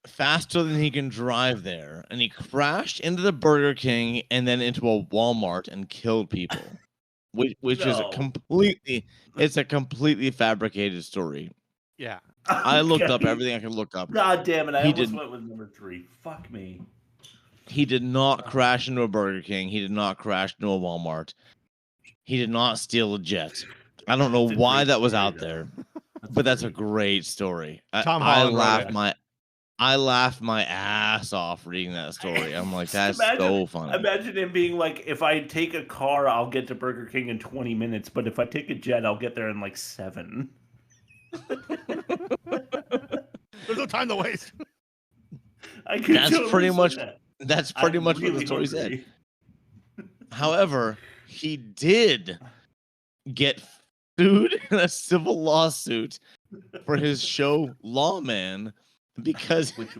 faster than he can drive there, and he crashed into the Burger King and then into a Walmart and killed people. which is it's a completely fabricated story. Yeah. I looked up everything I could look up. God damn it! I almost went with number 3. Fuck me. He did not crash into a Burger King. He did not crash into a Walmart. He did not steal a jet. I don't know why that was out there, but that's a great story. I laughed my ass off reading that story. I'm like, that's so funny. Imagine him being like, if I take a car, I'll get to Burger King in 20 minutes, but if I take a jet, I'll get there in like 7. There's no time to waste. That's pretty much what the story said. However, he did get sued in a civil lawsuit for his show Lawman because which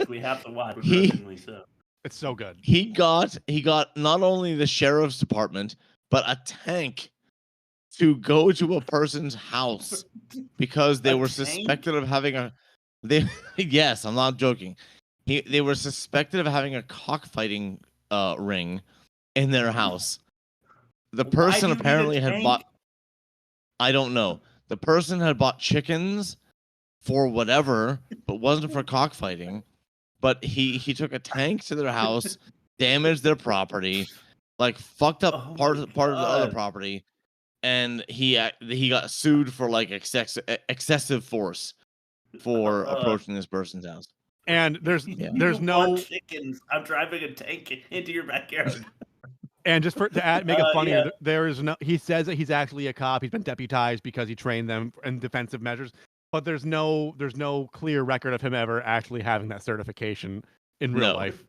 we have to watch. It's so good. He got not only the sheriff's department but a tank to go to a person's house because they were suspected of having yes, I'm not joking. They were suspected of having a cockfighting ring in their house. The person apparently had bought, I don't know. The person had bought chickens for whatever, but wasn't for cockfighting. But he took a tank to their house, damaged their property, like fucked up part of the other property, and he got sued for like excessive force for approaching this person's house. And there's no chickens. I'm driving a tank into your backyard. And just to make it funnier, there is no. He says that he's actually a cop. He's been deputized because he trained them in defensive measures. But there's no clear record of him ever actually having that certification in real life.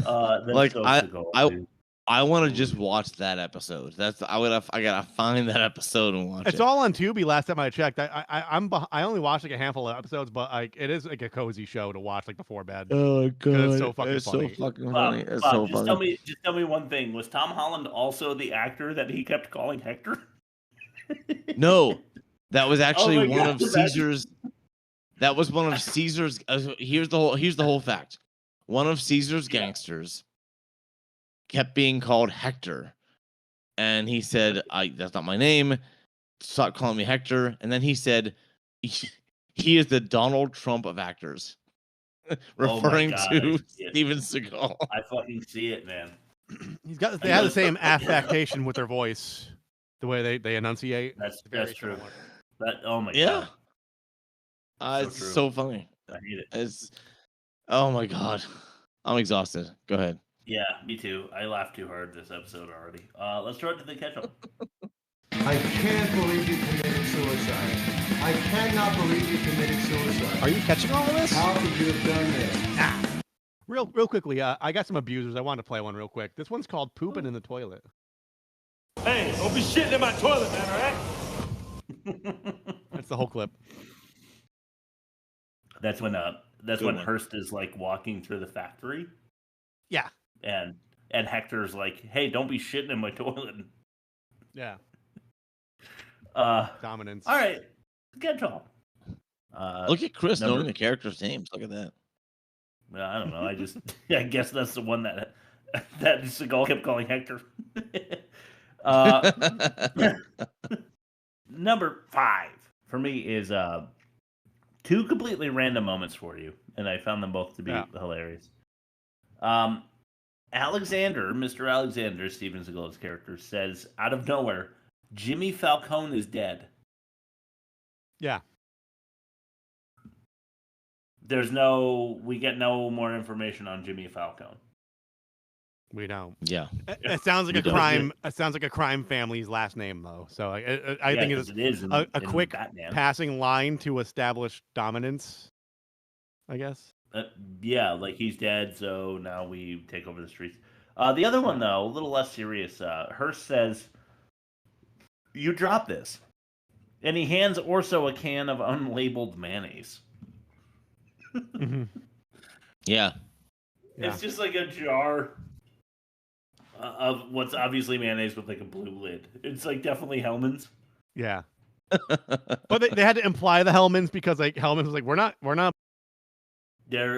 Like I want to just watch that episode. I gotta find that episode and watch it. It's all on Tubi. Last time I checked, I only watched like a handful of episodes, but like it is like a cozy show to watch like before bed. Oh god, it's so fucking funny. So fucking funny. It's so funny. Just tell me one thing: was Tom Holland also the actor that he kept calling Hector? No, that was actually one of Caesar's. That was one of Caesar's. Here's the whole fact. One of Caesar's gangsters kept being called Hector, and he said, "That's not my name. Stop calling me Hector." And then he said, "He is the Donald Trump of actors," referring to Steven Seagal. I fucking see it, man. They have the same affectation with their voice, the way they enunciate. That's true. Oh my god. It's so funny. I hate it. Oh my god. I'm exhausted. Go ahead. Yeah, me too. I laughed too hard this episode already. Let's throw it to the ketchup. I can't believe you committed suicide. I cannot believe you committed suicide. Are you catching all of this? How could you have done this? Real quickly, I got some abusers. I wanted to play one real quick. This one's called Pooping in the Toilet. Hey, don't be shitting in my toilet, man, all right? That's the whole clip. That's when Hearst is like walking through the factory. Yeah. And Hector's like, "Hey, don't be shitting in my toilet." Yeah. Dominance. All right. Good job. Look at Chris knowing the characters' names. Look at that. Well, I don't know. I guess that's the one that Seagal kept calling Hector. Number 5 for me is 2 completely random moments for you, and I found them both to be hilarious. Mr. Alexander, Steven Seagal's character, says out of nowhere, Jimmy Falcone is dead. Yeah. We get no more information on Jimmy Falcone. We don't. Yeah. It sounds like a crime. It sounds like a crime family's last name, though. So I think it is a quick Batman. passing line to establish dominance, I guess. Yeah, like he's dead, so now we take over the streets. The other one, though, a little less serious. Hearst says, "You drop this," and he hands Orso a can of unlabeled mayonnaise. Mm-hmm. Yeah. It's just like a jar of what's obviously mayonnaise with like a blue lid. It's like definitely Hellman's. Yeah. But they had to imply the Hellmans because like Hellman was like, we're not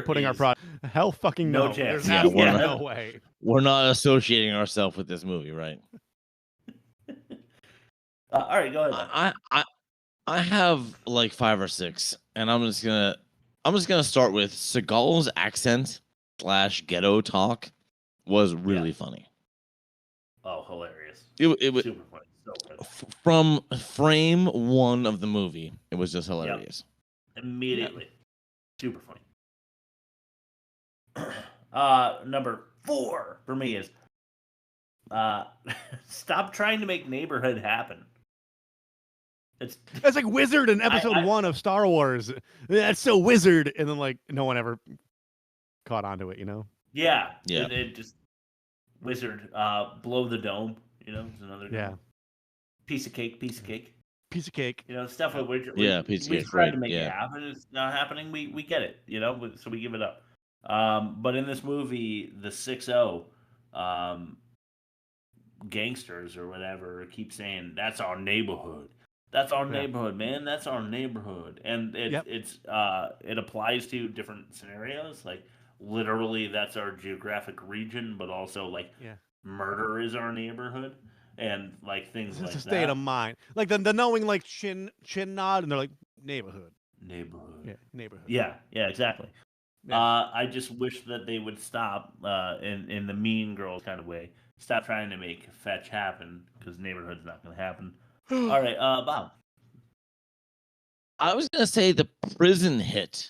putting our product. Hell fucking no. Chance. There's absolutely no way. We're not associating ourselves with this movie, right? All right, go ahead. I have like 5 or 6, and I'm just gonna start with Seagal's accent / ghetto talk was really funny. Oh, hilarious! It was super funny. So good. From frame 1 of the movie. It was just hilarious. Yep. Immediately, super funny. Number 4 for me is stop trying to make neighborhood happen. It's like Wizard in episode 1 of Star Wars. That's so Wizard, and then like no one ever caught onto it, you know? Yeah. Yeah. It just Wizard, blow the dome, you know, it's another piece of cake. You know, stuff with which piece of we cake, tried right, to make it yeah. happen. It's not happening. We get it, you know, so we give it up. But in this movie, the 6-0 gangsters or whatever keep saying that's our neighborhood. That's our neighborhood, man. That's our neighborhood. And it applies to different scenarios. Like literally that's our geographic region, but also like murder is our neighborhood and like things It's like a state that. of mind. Like the knowing like chin nod, and they're like neighborhood. Yeah, neighborhood. Yeah, exactly. Yeah. I just wish that they would stop in the Mean Girls kind of way. Stop trying to make fetch happen because neighborhood's not going to happen. All right, Bob. I was gonna say the prison hit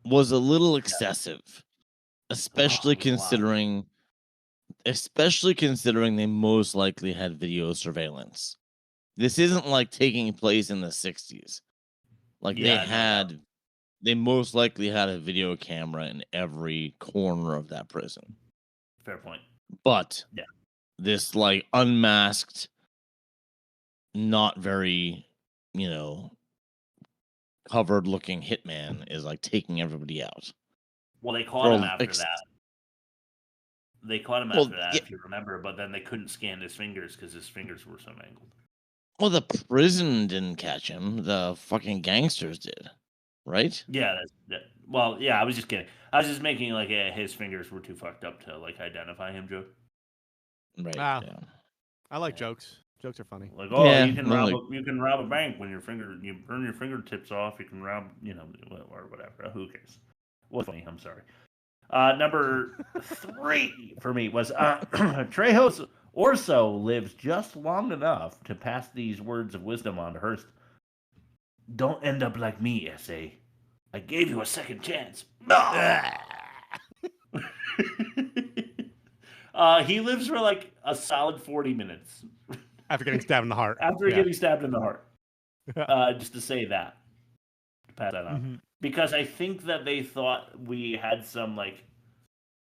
was a little excessive, especially considering they most likely had video surveillance. This isn't like taking place in the 60s. Like they most likely had a video camera in every corner of that prison. Fair point. But this like unmasked, not very, covered looking hitman is like taking everybody out. Well, they caught him after that. They caught him after that, if you remember, but then they couldn't scan his fingers because his fingers were so mangled. Well, the prison didn't catch him. The fucking gangsters did, right? Yeah. Well, yeah, I was just kidding. I was just making like his fingers were too fucked up to like identify him joke. Right. Wow. Yeah. I like jokes. Jokes are funny. Like, you can rob a bank when you burn your fingertips off. You can rob, or whatever. Who cares? What's funny? I'm sorry. Number 3 for me was Trejo's Orso lives just long enough to pass these words of wisdom on to Hearst. Don't end up like me, S.A. I gave you a second chance. He lives for like a solid 40 minutes. After getting stabbed in the heart. Getting stabbed in the heart. Just to say that. To pass that on. Mm-hmm. Because I think that they thought we had some like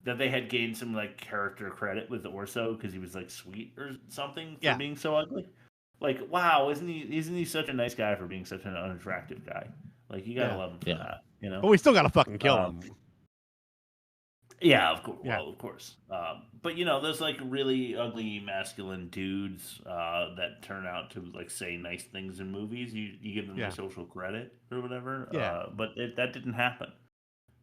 that they had gained some like character credit with Orso because he was like sweet or something for being so ugly. Like, wow, isn't he such a nice guy for being such an unattractive guy? Like, you gotta love him for that, you know. But we still gotta fucking kill him. Yeah, of course. Yeah. Well, of course. But those like really ugly masculine dudes that turn out to like say nice things in movies. You give them the social credit or whatever. Yeah. But that didn't happen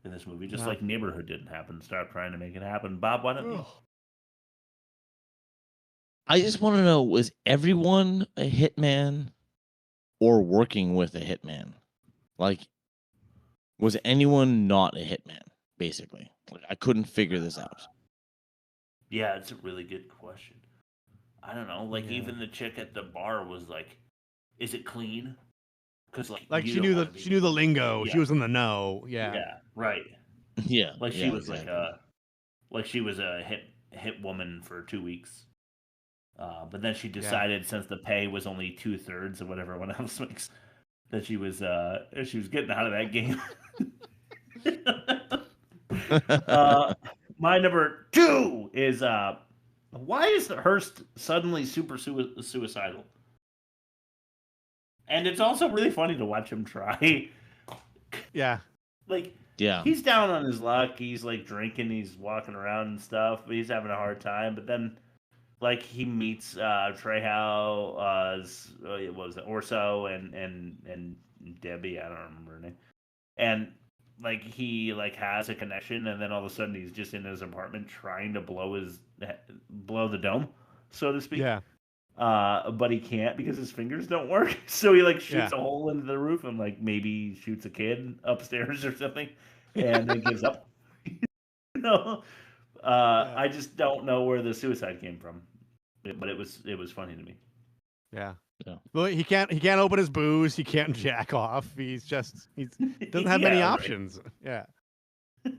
in this movie. Just like Neighborhood didn't happen. Start trying to make it happen. Bob, why don't you? I just want to know: was everyone a hitman, or working with a hitman? Like, was anyone not a hitman? Basically. Like, I couldn't figure this out. Yeah, it's a really good question. I don't know. Like, even the chick at the bar was like, "Is it clean?" Because like she knew the lingo. Yeah. She was in the know. Yeah. Yeah. Right. Yeah. Like she was like she was a hit woman for 2 weeks. But then she decided since the pay was only 2/3 of what everyone else makes, that she was getting out of that game. My number 2 is why is Hearst suddenly super suicidal? And it's also really funny to watch him try. Yeah. Like, he's down on his luck. He's like drinking. He's walking around and stuff. But he's having a hard time. But then, like, he meets Trejo, what was it, Orso, and Debbie. I don't remember her name. And like he like has a connection, and then all of a sudden he's just in his apartment trying to blow the dome, so to speak. Yeah. but he can't because his fingers don't work. So he like shoots a hole into the roof and like maybe shoots a kid upstairs or something, and then gives up. I just don't know where the suicide came from, but it was funny to me. Yeah. Well, he can't open his booze. He can't jack off. He doesn't have many options. Right. Yeah.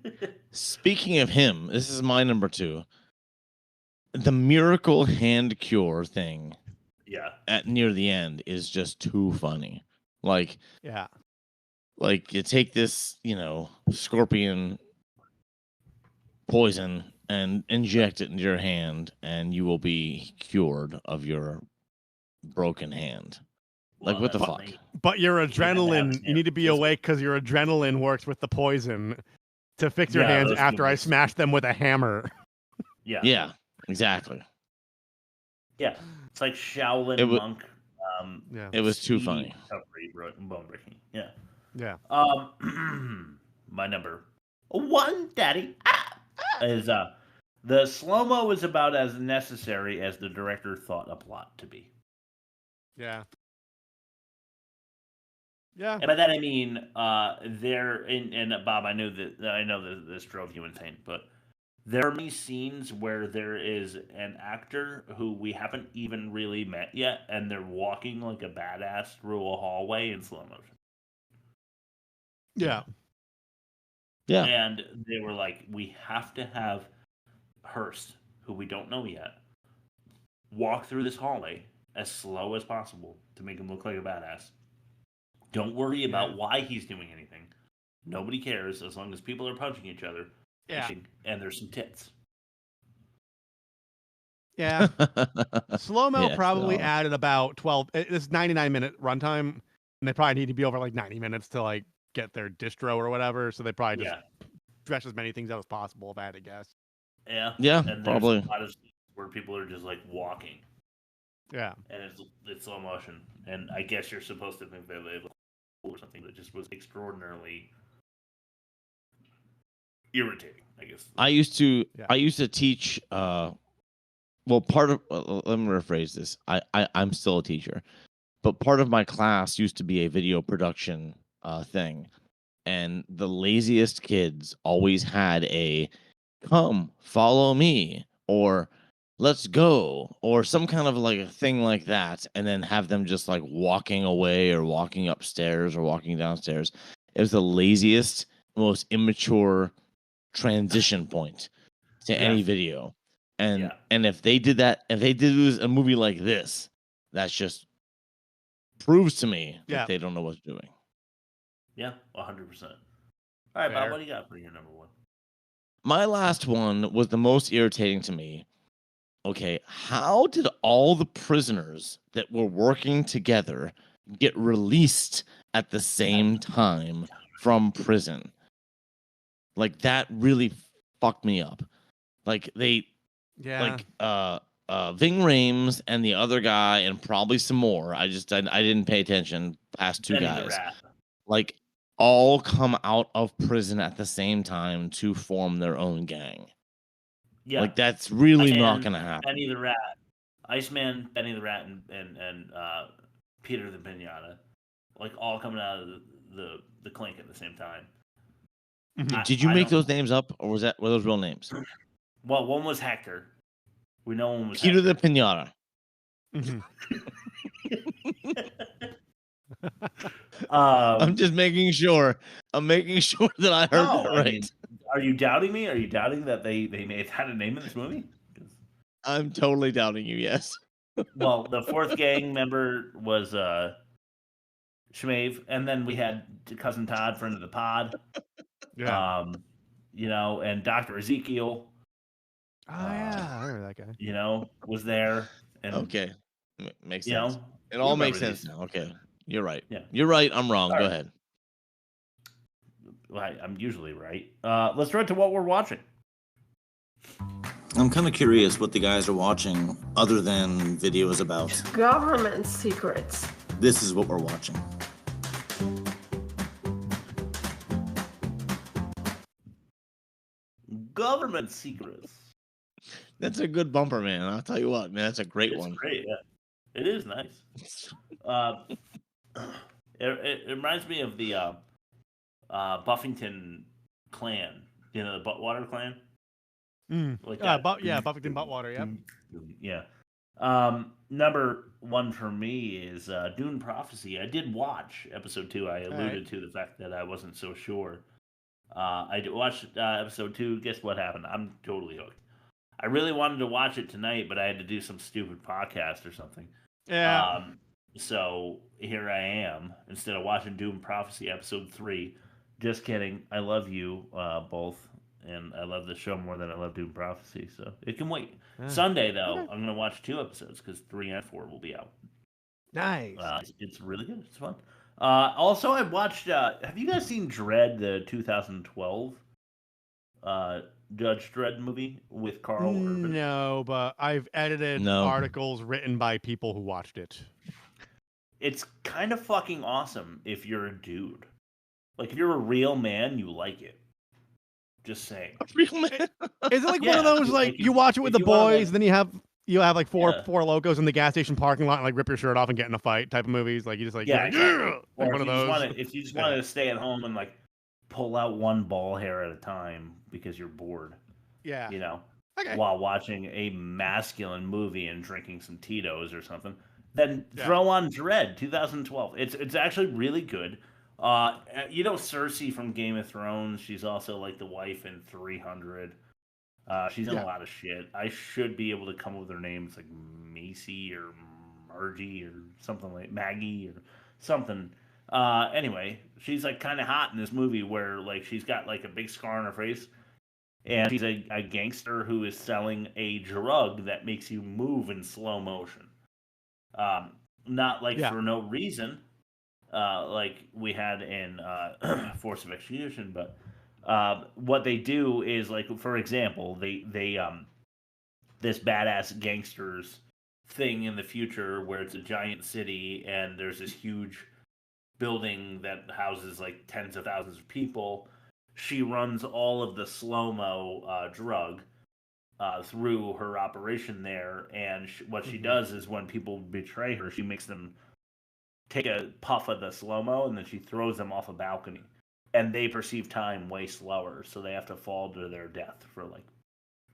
Speaking of him, this is my number 2. The miracle hand cure thing. Yeah. At near the end is just too funny. Like, yeah. Like you take this, scorpion poison and inject it into your hand, and you will be cured of your broken hand. Like, what the fuck? But your adrenaline, you need to be awake because your adrenaline works with the poison to fix your hands after I smash them with a hammer. Yeah. Yeah, exactly. Yeah. It's like Shaolin monk. It was too funny. Bone breaking. Yeah. Yeah. My number 1, Daddy, is the slow-mo is about as necessary as the director thought a plot to be. Yeah. Yeah. And by that I mean and Bob, I know that this drove you insane, but there are many scenes where there is an actor who we haven't even really met yet, and they're walking like a badass through a hallway in slow motion. Yeah. Yeah. And they were like, we have to have Hearst, who we don't know yet, walk through this hallway as slow as possible to make him look like a badass. Don't worry about why he's doing anything. Nobody cares as long as people are punching each other. Yeah. And there's some tits. Yeah. Slow-mo probably added about 12. It's 99-minute runtime, and they probably need to be over like 90 minutes to like get their distro or whatever. So they probably just stretch as many things out as possible, if I had to guess. Yeah. Yeah, and probably. There's a lot of scenes where people are just like walking. Yeah. And it's slow motion. And I guess you're supposed to think that they look cool or something that just was extraordinarily irritating, I guess. I used to teach let me rephrase this. I'm still a teacher, but part of my class used to be a video production thing, and the laziest kids always had a "come follow me" or "let's go" or some kind of like a thing like that, and then have them just like walking away or walking upstairs or walking downstairs. It was the laziest, most immature transition point to any video. And if they did that, if they did a movie like this, that just proves to me that they don't know what they're doing. Yeah, 100%. All right, Bob, what do you got for your number 1? My last one was the most irritating to me. Okay, how did all the prisoners that were working together get released at the same time from prison? Like, that really fucked me up. Like, Ving Rhames and the other guy and probably some more. I didn't pay attention past 2 guys. Like, all come out of prison at the same time to form their own gang. Yeah. Like, that's really not going to happen. Benny the Rat, Iceman, Benny the Rat, and Peter the Pinata, like all coming out of the clink at the same time. Did you make those names up, or were those real names? Well, one was Hector. We know one was Peter Hector. the Pinata. I'm just making sure. I'm making sure that I heard that right. I mean, are you doubting me? Are you doubting that they had a name in this movie? I'm totally doubting you. Yes. Well, the 4th gang member was Shmave, and then we had Cousin Todd, friend of the pod. Yeah. And Dr. Ezekiel. Oh yeah, I remember that guy. Was there. And, okay, makes sense. It all makes sense now. Okay, you're right. Yeah, you're right. I'm wrong. Go ahead. Well, I'm usually right. Let's run to what we're watching. I'm kind of curious what the guys are watching other than videos about government secrets. This is what we're watching. Government secrets. That's a good bumper, man. I'll tell you what, man. That's a great one. Great, yeah. It is nice. It reminds me of the Buffington clan. You know, the Buttwater clan. Like that. Buffington Buttwater. Yep. Yeah. Number one for me is Dune Prophecy. I did watch episode 2. I alluded to the fact that I wasn't so sure. I watched episode 2. Guess what happened? I'm totally hooked. I really wanted to watch it tonight, but I had to do some stupid podcast or something. Yeah. So here I am, instead of watching Dune Prophecy episode 3. Just kidding. I love you both, and I love the show more than I love Dune Prophecy, so it can wait. Sunday, though, I'm going to watch 2 episodes because 3 and 4 will be out. Nice. It's really good. It's fun. Also, I watched. Have you guys seen Dredd, the 2012 Judge Dredd movie with Carl Urban? No, but I've edited articles written by people who watched it. It's kind of fucking awesome if you're a dude. Like, if you're a real man, you like it. Just saying. A real man? Is it like one of those, like you watch it with the boys, then you have like four locos in the gas station parking lot and like rip your shirt off and get in a fight type of movies? Like, you just like, or one of those. If you just want to stay at home and like pull out one ball hair at a time because you're bored. Yeah. You know, while watching a masculine movie and drinking some Tito's or something, then throw on Dredd 2012. It's actually really good. You know Cersei from Game of Thrones. She's also like the wife in 300. She's in a lot of shit. I should be able to come up with her name. It's like Macy or Margie or something like Maggie or something. Anyway, she's like kind of hot in this movie where like she's got like a big scar on her face, and she's a gangster who is selling a drug that makes you move in slow motion. Not like for no reason, like we had in Force of Execution, but what they do is, like, for example, they this badass gangsters thing in the future where it's a giant city and there's this huge building that houses like tens of thousands of people. She runs all of the slow-mo drug through her operation there, and what she does is when people betray her, she makes them take a puff of the slow-mo and then she throws them off a balcony. And they perceive time way slower, so they have to fall to their death for like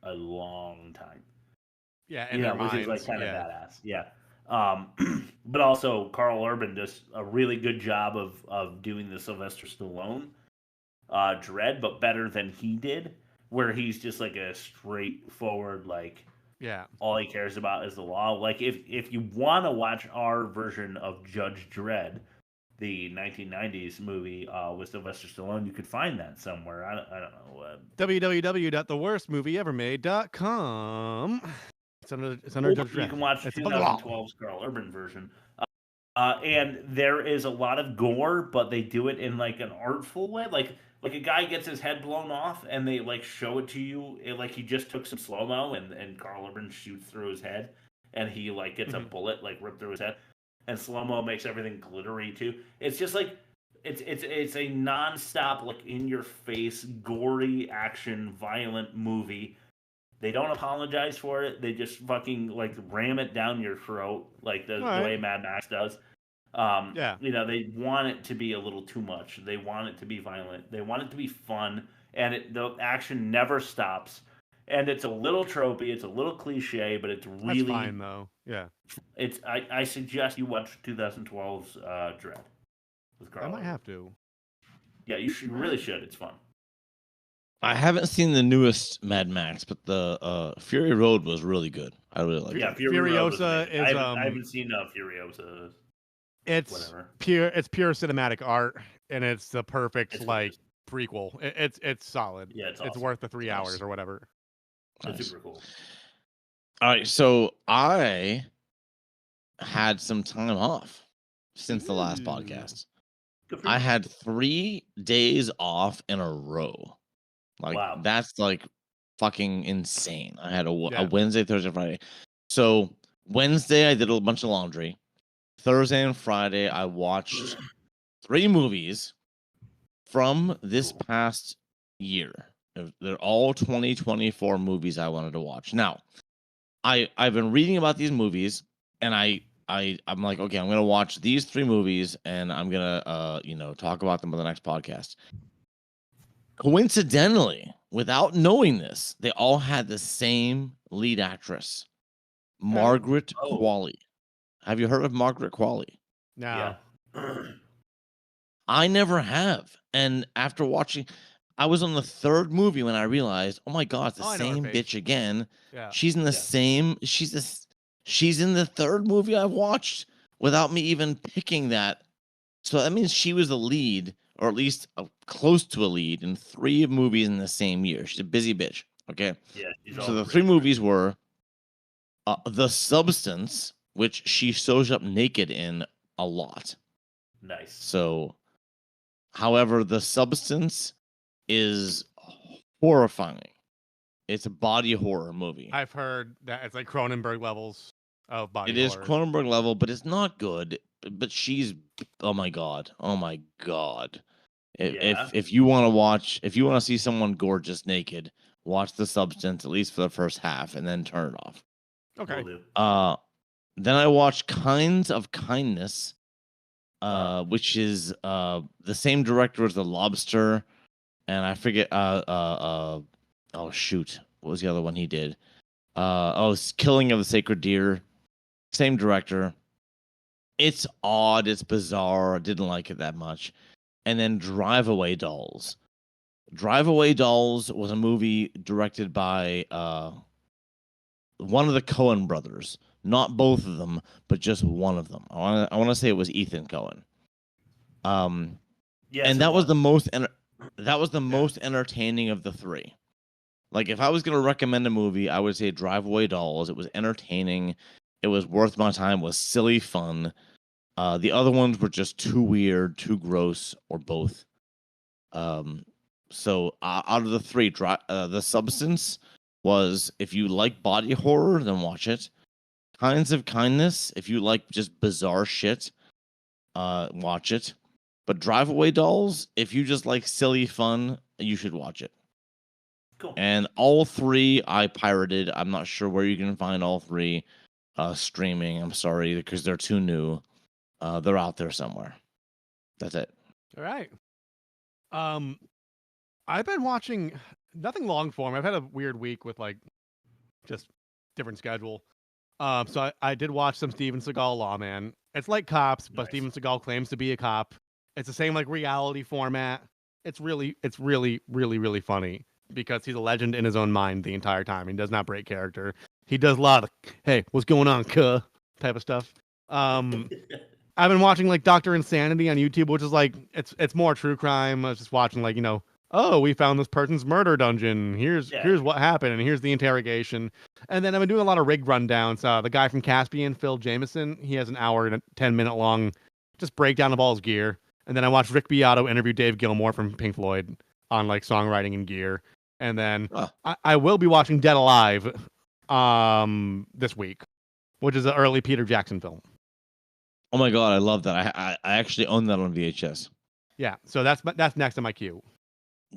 a long time. Yeah, and which is like kind of badass. Yeah. But also Carl Urban does a really good job of doing the Sylvester Stallone Dredd, but better than he did, where he's just like a straightforward, like, all he cares about is the law. Like, if you want to watch our version of Judge Dredd, the 1990s movie with Sylvester Stallone, you could find that somewhere. I don't know. www.theworstmovieevermade.com. It's under Judge Dredd. You can watch 2012's Carl Urban version. And there is a lot of gore, but they do it in like an artful way. Like a guy gets his head blown off and they like show it to you like he just took some slow-mo and Carl Urban shoots through his head and he like gets a bullet like ripped through his head. And slow-mo makes everything glittery too. It's just like it's a non-stop, like, in your face, gory action, violent movie. They don't apologize for it. They just fucking like ram it down your throat, like the way Mad Max does. You know, they want it to be a little too much. They want it to be violent. They want it to be fun, and the action never stops. And it's a little tropey, it's a little cliche, but it's really... That's fine, though. Yeah. I suggest you watch 2012's Dredd with Carl. I might have to. Yeah, you really should. It's fun. I haven't seen the newest Mad Max, but the Fury Road was really good. I really like it. Yeah, Furiosa is... I haven't seen Furiosa. It's whatever. It's pure cinematic art, and it's the perfect prequel. It's solid. Yeah, it's awesome. It's worth the 3 hours or whatever. It's super cool. All right, so I had some time off since the last podcast. I had 3 days off in a row. Like, that's like fucking insane. I had a Wednesday, Thursday, Friday. So Wednesday, I did a bunch of laundry. Thursday and Friday, I watched 3 movies from this past year. They're all 2024 movies I wanted to watch. Now, I've been reading about these movies, and I I'm like, okay, I'm gonna watch these 3 movies, and I'm gonna talk about them on the next podcast. Coincidentally, without knowing this, they all had the same lead actress, Margaret Qualley. Have you heard of Margaret Qualley? No. Yeah. I never have. And after watching, I was on the 3rd movie when I realized, oh my god, it's the I know her same face. bitch again. Yeah. She's in the same. She's in the 3rd movie I've watched without me even picking that. So that means she was the lead, or at least close to a lead, in 3 movies in the same year. She's a busy bitch. Okay. Yeah. So the 3 movies were The Substance, which she shows up naked in a lot. Nice. So, however, The Substance is horrifying. It's a body horror movie. I've heard that it's like Cronenberg levels of body It is horror. Cronenberg level, but it's not good. But she's, oh my god. If you want to watch, if you want to see someone gorgeous naked, watch The Substance, at least for the first half, and then turn it off. Okay. Then I watched Kinds of Kindness, which is the same director as The Lobster, and I forget. Oh shoot, what was the other one he did? Killing of the Sacred Deer. Same director. It's odd. It's bizarre. I didn't like it that much. And then Drive Away Dolls. Drive Away Dolls was a movie directed by one of the Coen brothers. Not both of them, but just one of them. I want to say it was Ethan Coen. Yes, and that was the most most entertaining of the 3. Like, if I was going to recommend a movie, I would say Drive Away Dolls. It was entertaining. It was worth my time. It was silly fun. The other ones were just too weird, too gross, or both. So out of the 3, The Substance was, if you like body horror, then watch it. Kinds of Kindness, if you like just bizarre shit, watch it. But Drive Away Dolls, if you just like silly fun, you should watch it. Cool. And all 3 I pirated. I'm not sure where you can find all 3 streaming. I'm sorry, because they're too new. They're out there somewhere. That's it. All right. I've been watching nothing long form. I've had a weird week with like just different schedule. So I did watch some Steven Seagal Lawman. It's like Cops, but Steven Seagal claims to be a cop. It's the same like reality format. It's really, really funny because he's a legend in his own mind the entire time. He does not break character. He does a lot of, hey, what's going on, cuh, type of stuff. I've been watching like Dr. Insanity on YouTube, which is like, it's more true crime. I was just watching like, oh, we found this person's murder dungeon. Here's what happened, and here's the interrogation. And then I've been doing a lot of rig rundowns. The guy from Caspian, Phil Jameson, he has an hour and a 10-minute long just breakdown of all his gear. And then I watched Rick Beato interview Dave Gilmour from Pink Floyd on like songwriting and gear. And then I will be watching Dead Alive this week, which is an early Peter Jackson film. Oh my god, I love that. I actually own that on VHS. Yeah, so that's next on my queue.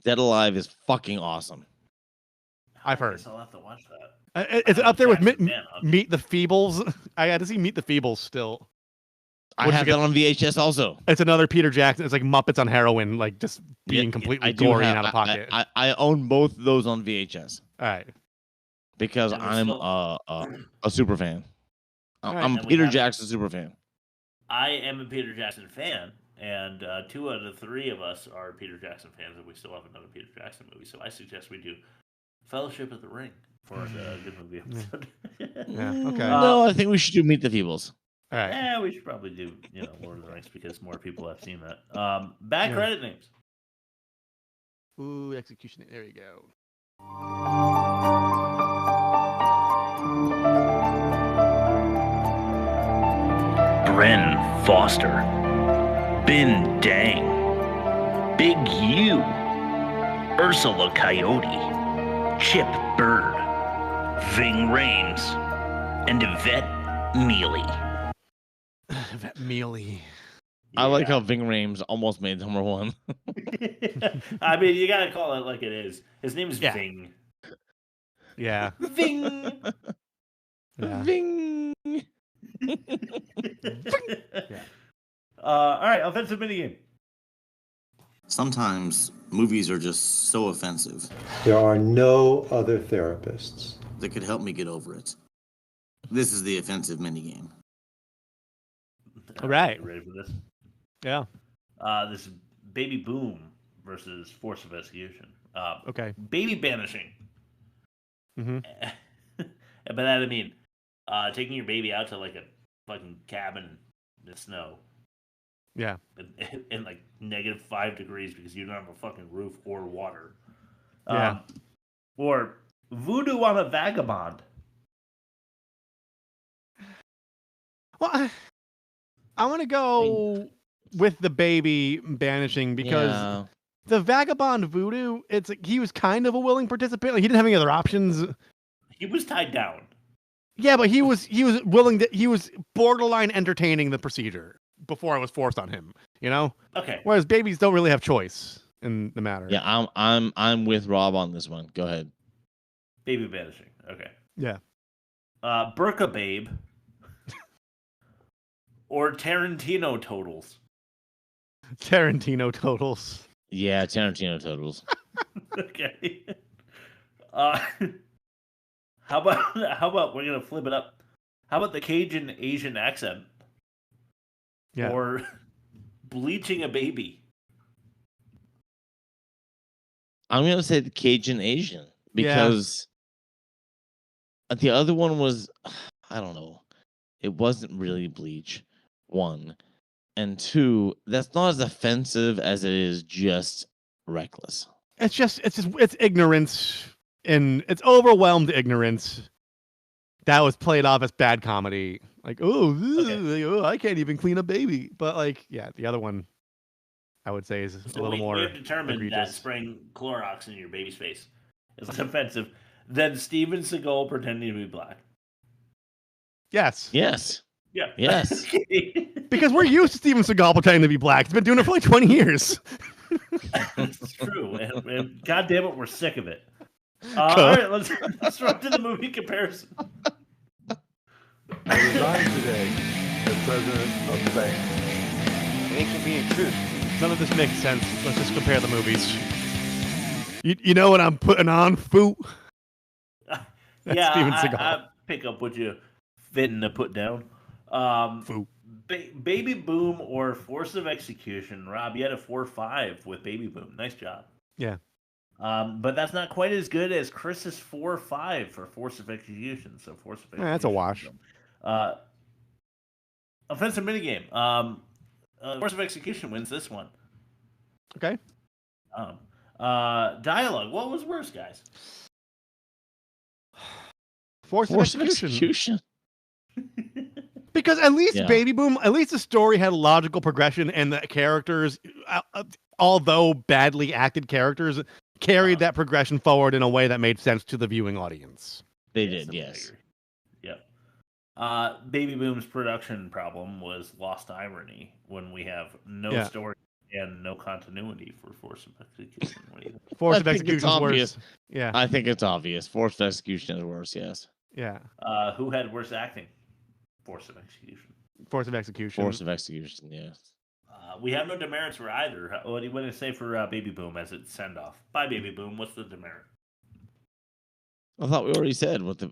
Dead Alive is fucking awesome. I've heard. I'll have to watch that. It's up there with Meet the Feebles. I had to see Meet the Feebles still. I have that on VHS also. It's another Peter Jackson. It's like Muppets on heroin, like just being completely gory and out of pocket. I own both of those on VHS. All right. Because I'm a super fan. I'm a Peter Jackson super fan. I am a Peter Jackson fan, and 2 out of 3 of us are Peter Jackson fans, and we still have another Peter Jackson movie. So I suggest we do Fellowship of the Ring for the good movie episode. Yeah. Okay. No, I think we should do Meet the Feebles. All right. Yeah, we should probably do Lord of the Rings because more people have seen that. Bad credit names. Ooh, execution. There you go. Bren Foster, Bin Dang, Big U, Ursula Coyote, Chip Bird, Ving Rhames, and Yvette Mealy. Yvette Mealy. I like how Ving Rhames almost made number 1. I mean, you gotta call it like it is. His name is Ving. Yeah. Ving. Yeah. Ving. All right, offensive minigame. Sometimes movies are just so offensive. There are no other therapists that could help me get over it. This is the offensive minigame. All right. You ready for this? Yeah. This is Baby Boom versus Force of Execution. Okay. Baby banishing. Mm-hmm. And by that I mean taking your baby out to like a fucking cabin in the snow. Yeah. In like -5 degrees because you don't have a fucking roof or water. Yeah. Or voodoo on a vagabond. Well, I want to go with the baby banishing because the vagabond voodoo, it's like he was kind of a willing participant. Like, he didn't have any other options. He was tied down. Yeah, but he was willing to. He was borderline entertaining the procedure before it was forced on him. You know. Okay. Whereas babies don't really have choice in the matter. Yeah, I'm with Rob on this one. Go ahead. Baby banishing. Okay. Yeah. Burka babe. Or Tarantino totals. Tarantino totals. Yeah, Tarantino totals. Okay. How about we're gonna flip it up? How about the Cajun Asian accent? Yeah. Or bleaching a baby? I'm gonna say the Cajun Asian because the other one was, I don't know, it wasn't really bleach. 1 and 2, that's not as offensive as it is just reckless. It's ignorance, and it's overwhelmed ignorance that was played off as bad comedy. Like, I can't even clean a baby. But like, yeah, the other one I would say is a little more. We have determined egregious. that spraying Clorox in your baby's face is less offensive than Steven Seagal pretending to be black. Yes. Yes. Yeah. Yes. Because we're used to Steven Seagal pretending to be black. He's been doing it for like 20 years. It's true. And God damn it, we're sick of it. All right, let's run to the movie comparison. I resigned today as president of the bank. Inconvenient truth. None of this makes sense. Let's just compare the movies. You know what I'm putting on, Foo? Yeah, Steven Seagal. I pick up what you fitting to put down. Foo. Baby Boom or Force of Execution. Rob, you had a 4.5 with Baby Boom. Nice job. Yeah. But that's not quite as good as Chris's 4.5 for Force of Execution. So Force of Execution. That's a wash. Offensive minigame. Force of Execution wins this one. Okay. Dialogue. What was worse, guys? Force of Execution. Because at least Yeah. Baby Boom, at least the story had a logical progression, and the characters, although badly acted characters, carried that progression forward in a way that made sense to the viewing audience. They did, yes. Yep. Baby Boom's production problem was lost irony when we have no story and no continuity for Force of Execution. Force of Execution is worse. Yeah. I think it's obvious. Force of Execution is worse, yes. Yeah. Who had worse acting? Force of Execution. Force of Execution. Force of Execution, yes. We have no demerits for either. What do you want to say for Baby Boom as its send off? Bye, Baby Boom. What's the demerit? I thought we already said what the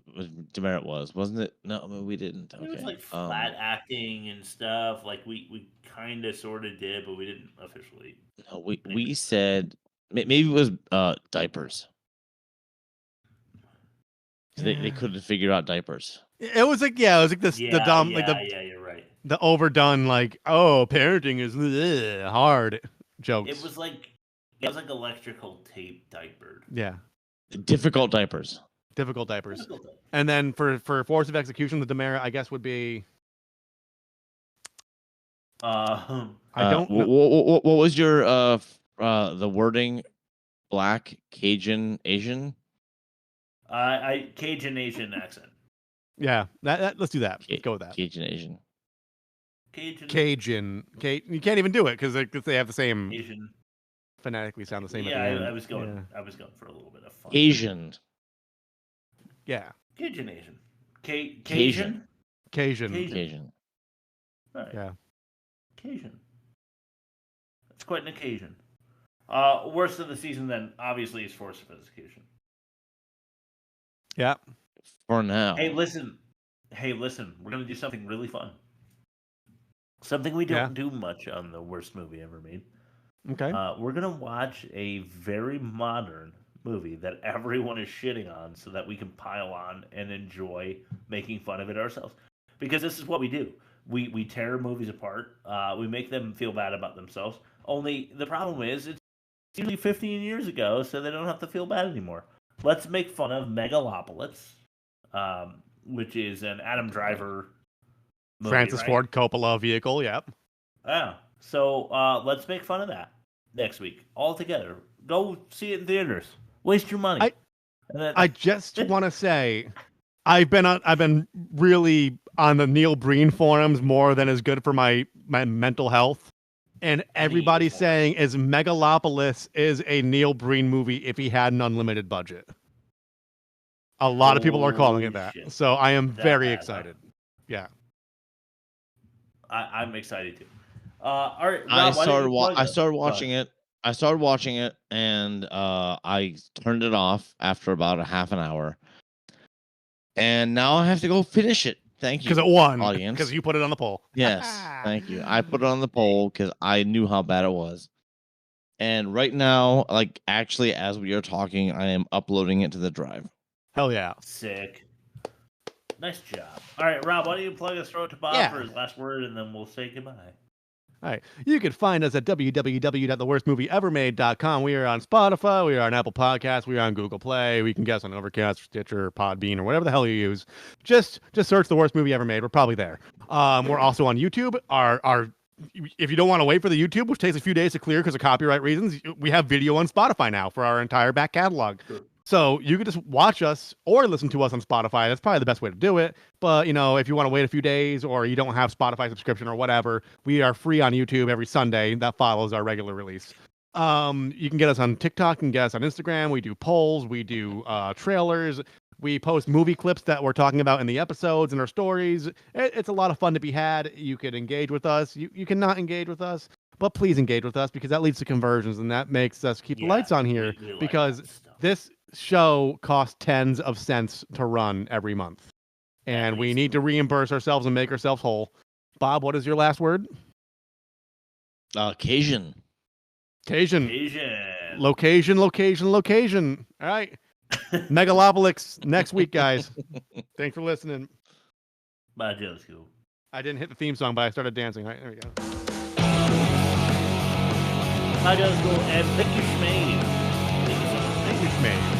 demerit was, wasn't it? No, we didn't. Okay. It was like flat acting and stuff. Like we kind of sort of did, but we didn't officially. No, we said maybe it was diapers. They couldn't figure out diapers. It was like this the dumb you're right. The overdone parenting is hard jokes. It was like electrical tape diapered. Yeah. Difficult diapers. And then for Force of Execution, the demerit I guess would be. I don't know. What was your the wording? Black, Cajun, Asian. Cajun Asian accent. Yeah, let's do that. Let's go with that. Cajun Asian. Cajun. You can't even do it because they have the same. Asian. Phonetically sound the same. Yeah, at the end. I was going for a little bit of fun. Asian. Yeah. Cajun Asian. Cajun. Occasion. Occasion. All right. Yeah. Occasion. It's quite an occasion. Worst of the season, then, obviously, is Forced Sophistication. Yeah. For now. Hey, listen. We're going to do something really fun. Something we don't do much on the worst movie ever made. Okay. We're going to watch a very modern movie that everyone is shitting on so that we can pile on and enjoy making fun of it ourselves. Because this is what we do. We tear movies apart. We make them feel bad about themselves. Only the problem is it's usually 15 years ago, so they don't have to feel bad anymore. Let's make fun of Megalopolis, which is an Adam Driver movie, Francis right? Ford Coppola vehicle, yep. Yeah. So let's make fun of that next week all together. Go see it in theaters. Waste your money. I just want to say, I've been really on the Neil Breen forums more than is good for my mental health, and everybody's saying is Megalopolis is a Neil Breen movie if he had an unlimited budget. A lot of people are calling it that, so I am very excited. Yeah, I'm excited too. All right, Rob, I started watching it. I started watching it, and I turned it off after about a half an hour. And now I have to go finish it. Thank you. Because it won. Audience. Because you put it on the poll. Yes, thank you. I put it on the poll because I knew how bad it was. And right now, like actually, as we are talking, I am uploading it to the drive. Hell yeah. Sick. Nice job. All right, Rob, why don't you plug us, throw it to Bob for his last word, and then we'll say goodbye. All right. You can find us at www.theworstmovieevermade.com. We are on Spotify. We are on Apple Podcasts. We are on Google Play. We can guess on Overcast, Stitcher, Podbean, or whatever the hell you use. Just search The Worst Movie Ever Made. We're probably there. We're also on YouTube. If you don't want to wait for the YouTube, which takes a few days to clear because of copyright reasons, we have video on Spotify now for our entire back catalog. Sure. So you can just watch us or listen to us on Spotify. That's probably the best way to do it. But, if you want to wait a few days or you don't have Spotify subscription or whatever, we are free on YouTube every Sunday. That follows our regular release. You can get us on TikTok and get us on Instagram. We do polls. We do trailers. We post movie clips that we're talking about in the episodes and our stories. It's a lot of fun to be had. You can engage with us. You cannot engage with us. But please engage with us because that leads to conversions and that makes us keep the lights on here because this show costs tens of cents to run every month. And we need to reimburse ourselves and make ourselves whole. Bob, what is your last word? Occasion. Location. All right. Megalopolis next week, guys. Thanks for listening. Bye, Joseph. I didn't hit the theme song, but I started dancing. All right, there we go. Bye, Joseph, and thank you, Schmade. Thank you, Schmade.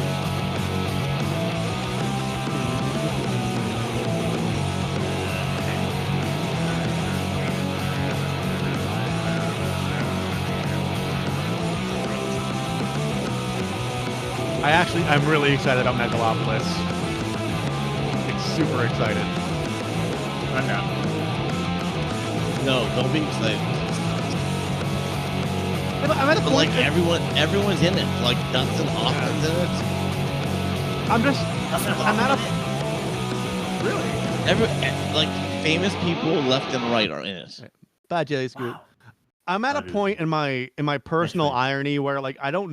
I'm really excited about Megalopolis. Like, super excited. I'm down. No, don't be excited. I'm at a point everyone's in it. Like Dustin Hoffman's in it. I'm at a famous people left and right are in it. Bad Jelly Scoop. I'm at a point in my personal irony where I don't